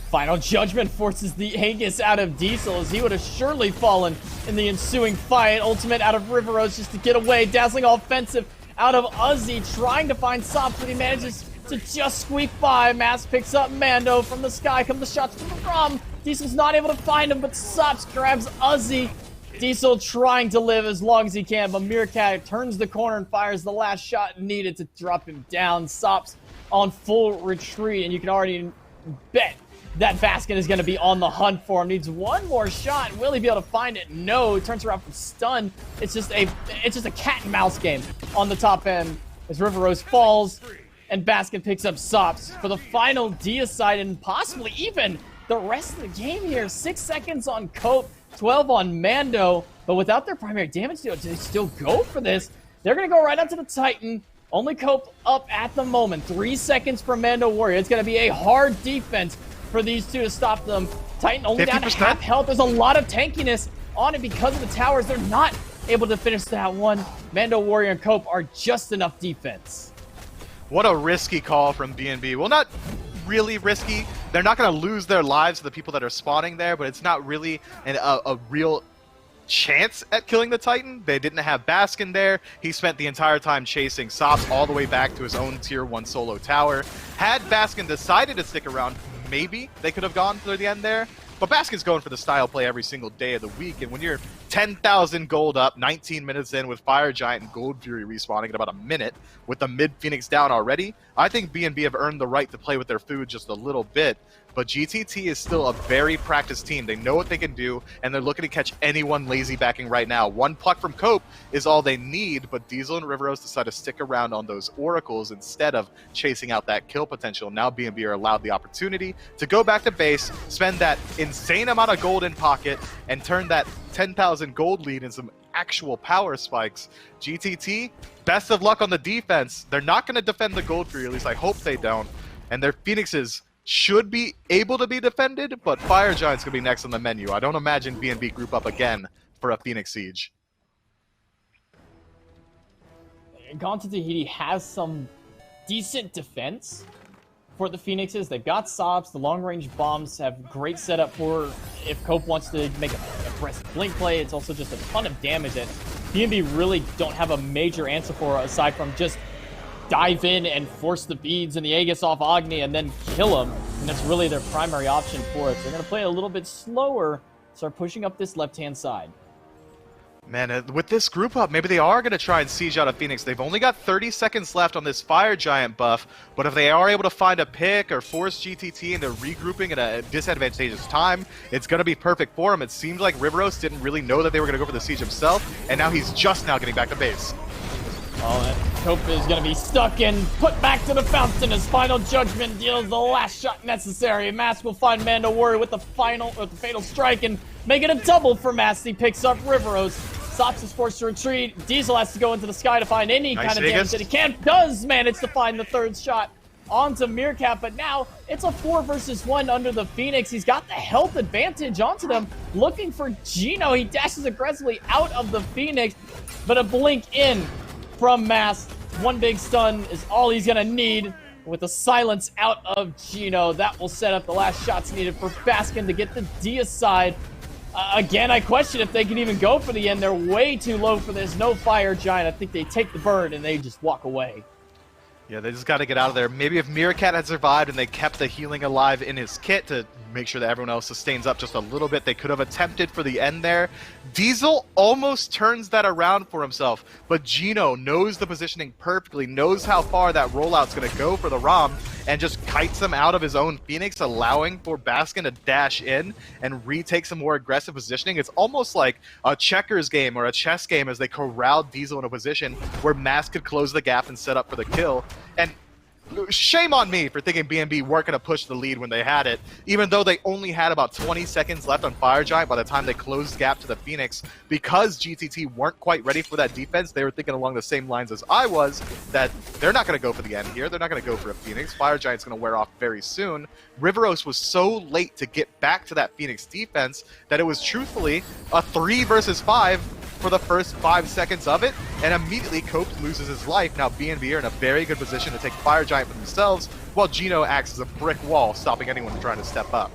Final Judgment forces the Aegis out of Diesel as he would have surely fallen in the ensuing fight. Ultimate out of Riveros just to get away. Dazzling offensive out of Uzi trying to find Sops, but he manages to just squeak by. Mass picks up Mando. From the sky come the shots from the Rom. Diesel's not able to find him, but Sops grabs Uzi. Diesel trying to live as long as he can, but Meerkat turns the corner and fires the last shot needed to drop him down. Sops on full retreat, and you can already bet that Baskin is going to be on the hunt for him. Needs one more shot. Will he be able to find it? No. He turns around from stun. It's just a cat and mouse game on the top end as Riveros falls and Baskin picks up Sops for the final deicide and possibly even the rest of the game here. 6 seconds on Cope, 12 on Mando, but without their primary damage deal, do they still go for this? They're going to go right up to the Titan. Only Cope up at the moment. 3 seconds for Mando Warrior. It's going to be a hard defense for these two to stop them. Titan only down to 50%. half health. There's a lot of tankiness on it because of the towers. They're not able to finish that one. Mando Warrior and Cope are just enough defense. What a risky call from BNB. Well, not really risky. They're not going to lose their lives to the people that are spawning there, but it's not really a real chance at killing the Titan. They didn't have Baskin there. He spent the entire time chasing Sops all the way back to his own tier 1 solo tower. Had Baskin decided to stick around, maybe they could have gone to the end there. But Baskin's going for the style play every single day of the week, and when you're 10,000 gold up, 19 minutes in with Fire Giant and Gold Fury respawning in about a minute, with the mid Phoenix down already, I think BNB have earned the right to play with their food just a little bit. But GTT is still a very practiced team. They know what they can do, and they're looking to catch anyone lazy backing right now. One pluck from Cope is all they need, but Diesel and Riveros decide to stick around on those oracles instead of chasing out that kill potential. Now BNB are allowed the opportunity to go back to base, spend that insane amount of gold in pocket, and turn that 10,000 gold lead in some actual power spikes. GTT, best of luck on the defense. They're not going to defend the gold for you, at least I hope they don't. And their Phoenixes should be able to be defended, but Fire Giant's going to be next on the menu. I don't imagine BNB group up again for a Phoenix Siege. Gone to Tahiti has some decent defense for the Phoenixes. They've got Sobs. The long-range bombs have great setup for if Cope wants to make a aggressive blink play. It's also just a ton of damage that BNB really don't have a major answer for aside from just dive in and force the beads and the Aegis off Agni and then kill him. And that's really their primary option for it. So they're going to play a little bit slower, start pushing up this left-hand side. Man, with this group up, maybe they are going to try and siege out of Phoenix. They've only got 30 seconds left on this Fire Giant buff, but if they are able to find a pick or force GTT into regrouping at a disadvantageous time, it's going to be perfect for him. It seems like Riveros didn't really know that they were going to go for the siege himself, and now he's just now getting back to base. Oh, that Cope is going to be stuck and put back to the fountain as Final Judgment deals the last shot necessary. Mask will find Mando Warrior with the fatal strike and make it a double for Mask. He picks up Riveros. Sops is forced to retreat. Diesel has to go into the sky to find any kind of damage that he can. Does manage to find the third shot onto Meerkat, but now it's a 4 versus 1 under the Phoenix. He's got the health advantage onto them. Looking for Gino. He dashes aggressively out of the Phoenix, but a blink in from Mass. One big stun is all he's gonna need. With a silence out of Gino, that will set up the last shots needed for Baskin to get the deicide. Again, I question if they can even go for the end. They're way too low for this. No Fire Giant. I think they take the bird and they just walk away. Yeah, they just got to get out of there. Maybe if Meerkat had survived and they kept the healing alive in his kit to make sure that everyone else sustains up just a little bit, they could have attempted for the end there. Diesel almost turns that around for himself, but Gino knows the positioning perfectly, knows how far that rollout's going to go for the ROM, and just kites him out of his own Phoenix, allowing for Baskin to dash in and retake some more aggressive positioning. It's almost like a checkers game or a chess game as they corral Diesel in a position where Mask could close the gap and set up for the kill. And shame on me for thinking BNB weren't going to push the lead when they had it, even though they only had about 20 seconds left on Fire Giant by the time they closed gap to the Phoenix. Because GTT weren't quite ready for that defense, they were thinking along the same lines as I was, that they're not going to go for the end here. They're not going to go for a Phoenix. Fire Giant's going to wear off very soon. Riveros was so late to get back to that Phoenix defense that it was truthfully a 3 versus 5 for the first 5 seconds of it, and immediately Cope loses his life. Now BNB are in a very good position to take Fire Giant for themselves, while Gino acts as a brick wall, stopping anyone trying to step up.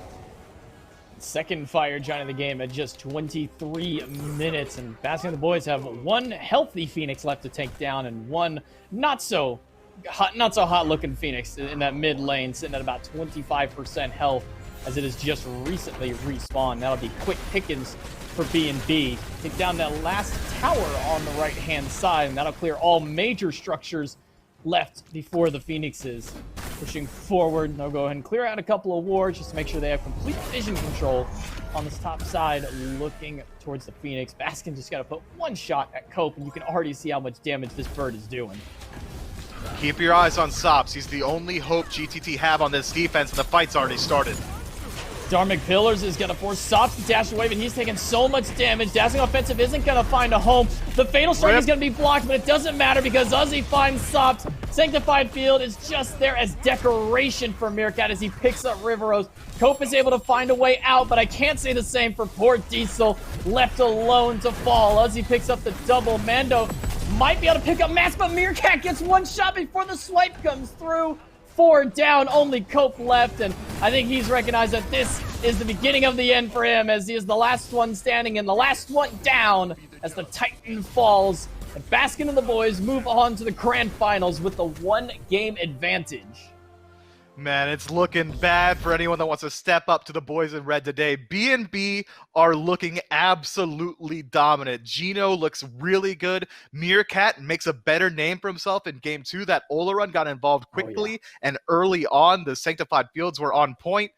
Second Fire Giant of the game at just 23 minutes, and Baskin and the boys have one healthy Phoenix left to take down, and one not so hot looking Phoenix in that mid lane, sitting at about 25% health, as it has just recently respawned. That'll be quick pickings for BNB. Take down that last tower on the right-hand side, and that'll clear all major structures left before the Phoenixes. Pushing forward, they'll go ahead and clear out a couple of wards just to make sure they have complete vision control on this top side, looking towards the Phoenix. Baskin just got to put one shot at Cope, and you can already see how much damage this bird is doing. Keep your eyes on Sops. He's the only hope GTT have on this defense, and the fight's already started. Dharmic Pillars is going to force Sops to dash away, but he's taking so much damage. Dazzling Offensive isn't going to find a home. The Fatal Strike is going to be blocked, but it doesn't matter because Uzi finds Sops. Sanctified Field is just there as decoration for Meerkat as he picks up Riveros. Cope is able to find a way out, but I can't say the same for poor Diesel, left alone to fall. Uzi picks up the double. Mando might be able to pick up Mask, but Meerkat gets one shot before the swipe comes through. 4 down, only Cope left, and I think he's recognized that this is the beginning of the end for him, as he is the last one standing and the last one down as the Titan falls. And Baskin and the boys move on to the grand finals with the 1-game advantage. Man, it's looking bad for anyone that wants to step up to the boys in red today. BNB are looking absolutely dominant. Gino looks really good. Meerkat makes a better name for himself in Game 2. That Ola run got involved quickly and early on. The Sanctified Fields were on point.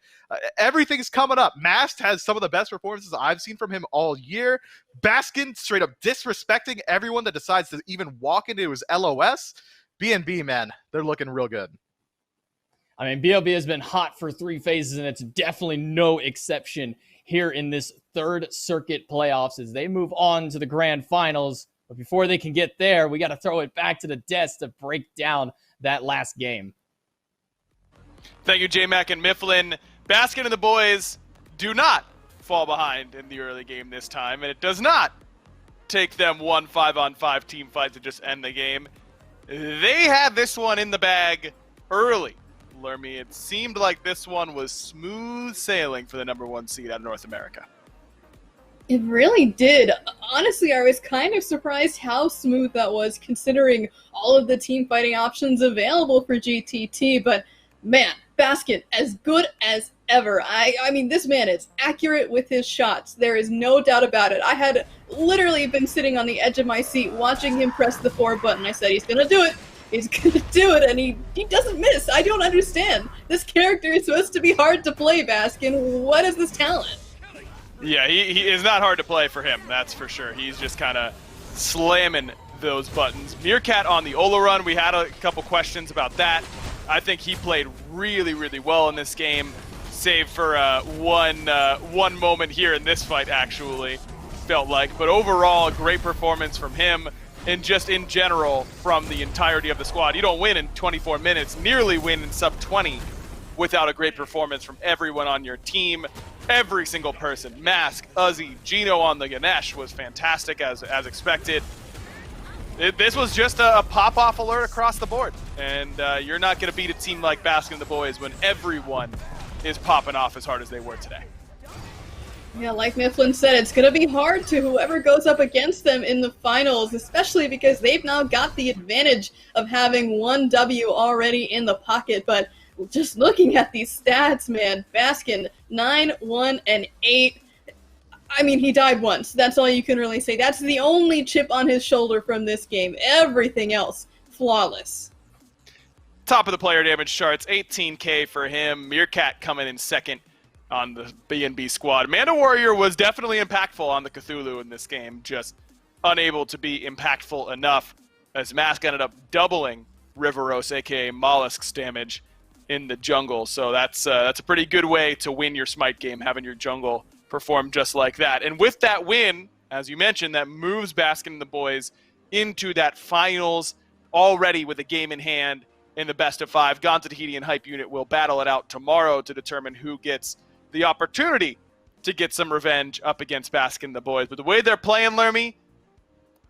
Everything's coming up. Mast has some of the best performances I've seen from him all year. Baskin straight up disrespecting everyone that decides to even walk into his LOS. BNB, man, they're looking real good. I mean, BLB has been hot for 3 phases, and it's definitely no exception here in this third circuit playoffs as they move on to the grand finals. But before they can get there, we got to throw it back to the desk to break down that last game. Thank you, J-Mac and Mifflin. Baskin and the boys do not fall behind in the early game this time, and it does not take them one 5-on-5 team fight to just end the game. They had this one in the bag early. Lermy, it seemed like this one was smooth sailing for the #1 seed out of North America. It really did. Honestly, I was kind of surprised how smooth that was, considering all of the team fighting options available for GTT, but man, Baskin, as good as ever. I mean, this man is accurate with his shots. There is no doubt about it. I had literally been sitting on the edge of my seat watching him press the 4 button. I said, he's gonna do it. He's gonna do it, and he doesn't miss. I don't understand. This character is supposed to be hard to play, Baskin. What is this talent? Yeah, he is not hard to play for him, that's for sure. He's just kind of slamming those buttons. Meerkat on the Ola run, we had a couple questions about that. I think he played really, really well in this game, save for one moment here in this fight, actually, felt like. But overall, a great performance from him. And just in general, from the entirety of the squad. You don't win in 24 minutes, nearly win in sub-20 without a great performance from everyone on your team. Every single person. Mask, Uzi, Gino on the Ganesh was fantastic as expected. This was just a pop-off alert across the board. And you're not going to beat a team like Baskin and the boys when everyone is popping off as hard as they were today. Yeah, like Mifflin said, it's going to be hard to whoever goes up against them in the finals, especially because they've now got the advantage of having 1 W already in the pocket. But just looking at these stats, man, Baskin, 9, 1, and 8. I mean, he died once. That's all you can really say. That's the only chip on his shoulder from this game. Everything else, flawless. Top of the player damage charts, 18K for him. Meerkat coming in second on the BNB squad. Manda Warrior was definitely impactful on the Cthulhu in this game, just unable to be impactful enough as Mask ended up doubling Riveros, aka Mollusk's damage in the jungle. So that's a pretty good way to win your Smite game, having your jungle perform just like that. And with that win, as you mentioned, that moves Baskin and the boys into that finals already with a game in hand in the best of 5. Gonza, Tahiti, and Hype Unit will battle it out tomorrow to determine who gets the opportunity to get some revenge up against Baskin and the boys. But the way they're playing, Lermy,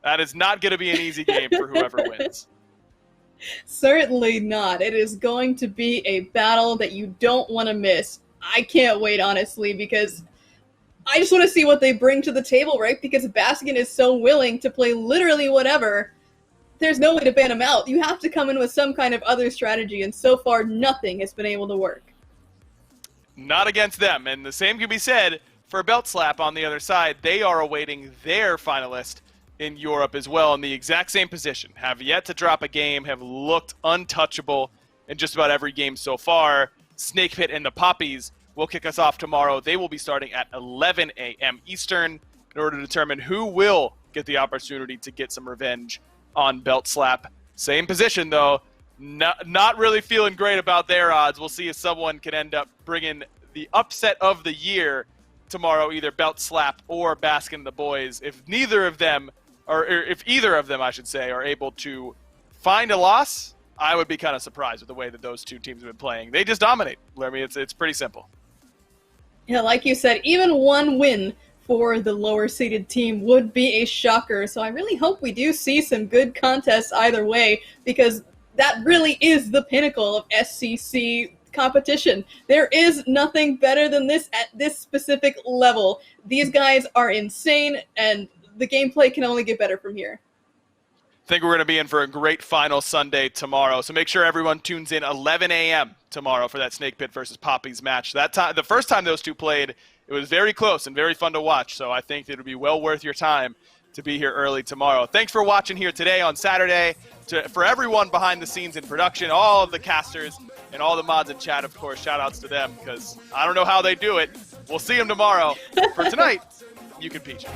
that is not going to be an easy game for whoever wins. Certainly not. It is going to be a battle that you don't want to miss. I can't wait, honestly, because I just want to see what they bring to the table, right? Because Baskin is so willing to play literally whatever. There's no way to ban him out. You have to come in with some kind of other strategy, and so far nothing has been able to work. Not against them, and the same can be said for Belt Slap on the other side. They are awaiting their finalist in Europe as well in the exact same position. Have yet to drop a game, have looked untouchable in just about every game so far. Snake Pit and the Poppies will kick us off tomorrow. They will be starting at 11 a.m. Eastern in order to determine who will get the opportunity to get some revenge on Belt Slap. Same position, though. Not really feeling great about their odds. We'll see if someone can end up bringing the upset of the year tomorrow, either Belt Slap or Baskin and the boys. If neither of them, or if either of them, I should say, are able to find a loss, I would be kind of surprised with the way that those two teams have been playing. They just dominate. I mean, it's pretty simple. Yeah, like you said, even one win for the lower-seeded team would be a shocker. So I really hope we do see some good contests either way, because that really is the pinnacle of SCC competition. There is nothing better than this at this specific level. These guys are insane, and the gameplay can only get better from here. I think we're going to be in for a great final Sunday tomorrow. So make sure everyone tunes in 11 a.m. tomorrow for that Snake Pit versus Poppies match. That time, the first time those two played, it was very close and very fun to watch. So I think it'll be well worth your time to be here early tomorrow. Thanks for watching here today on Saturday. For everyone behind the scenes in production, all of the casters and all the mods in chat, of course, shout outs to them, because I don't know how they do it. We'll see them tomorrow. For tonight, you can peach.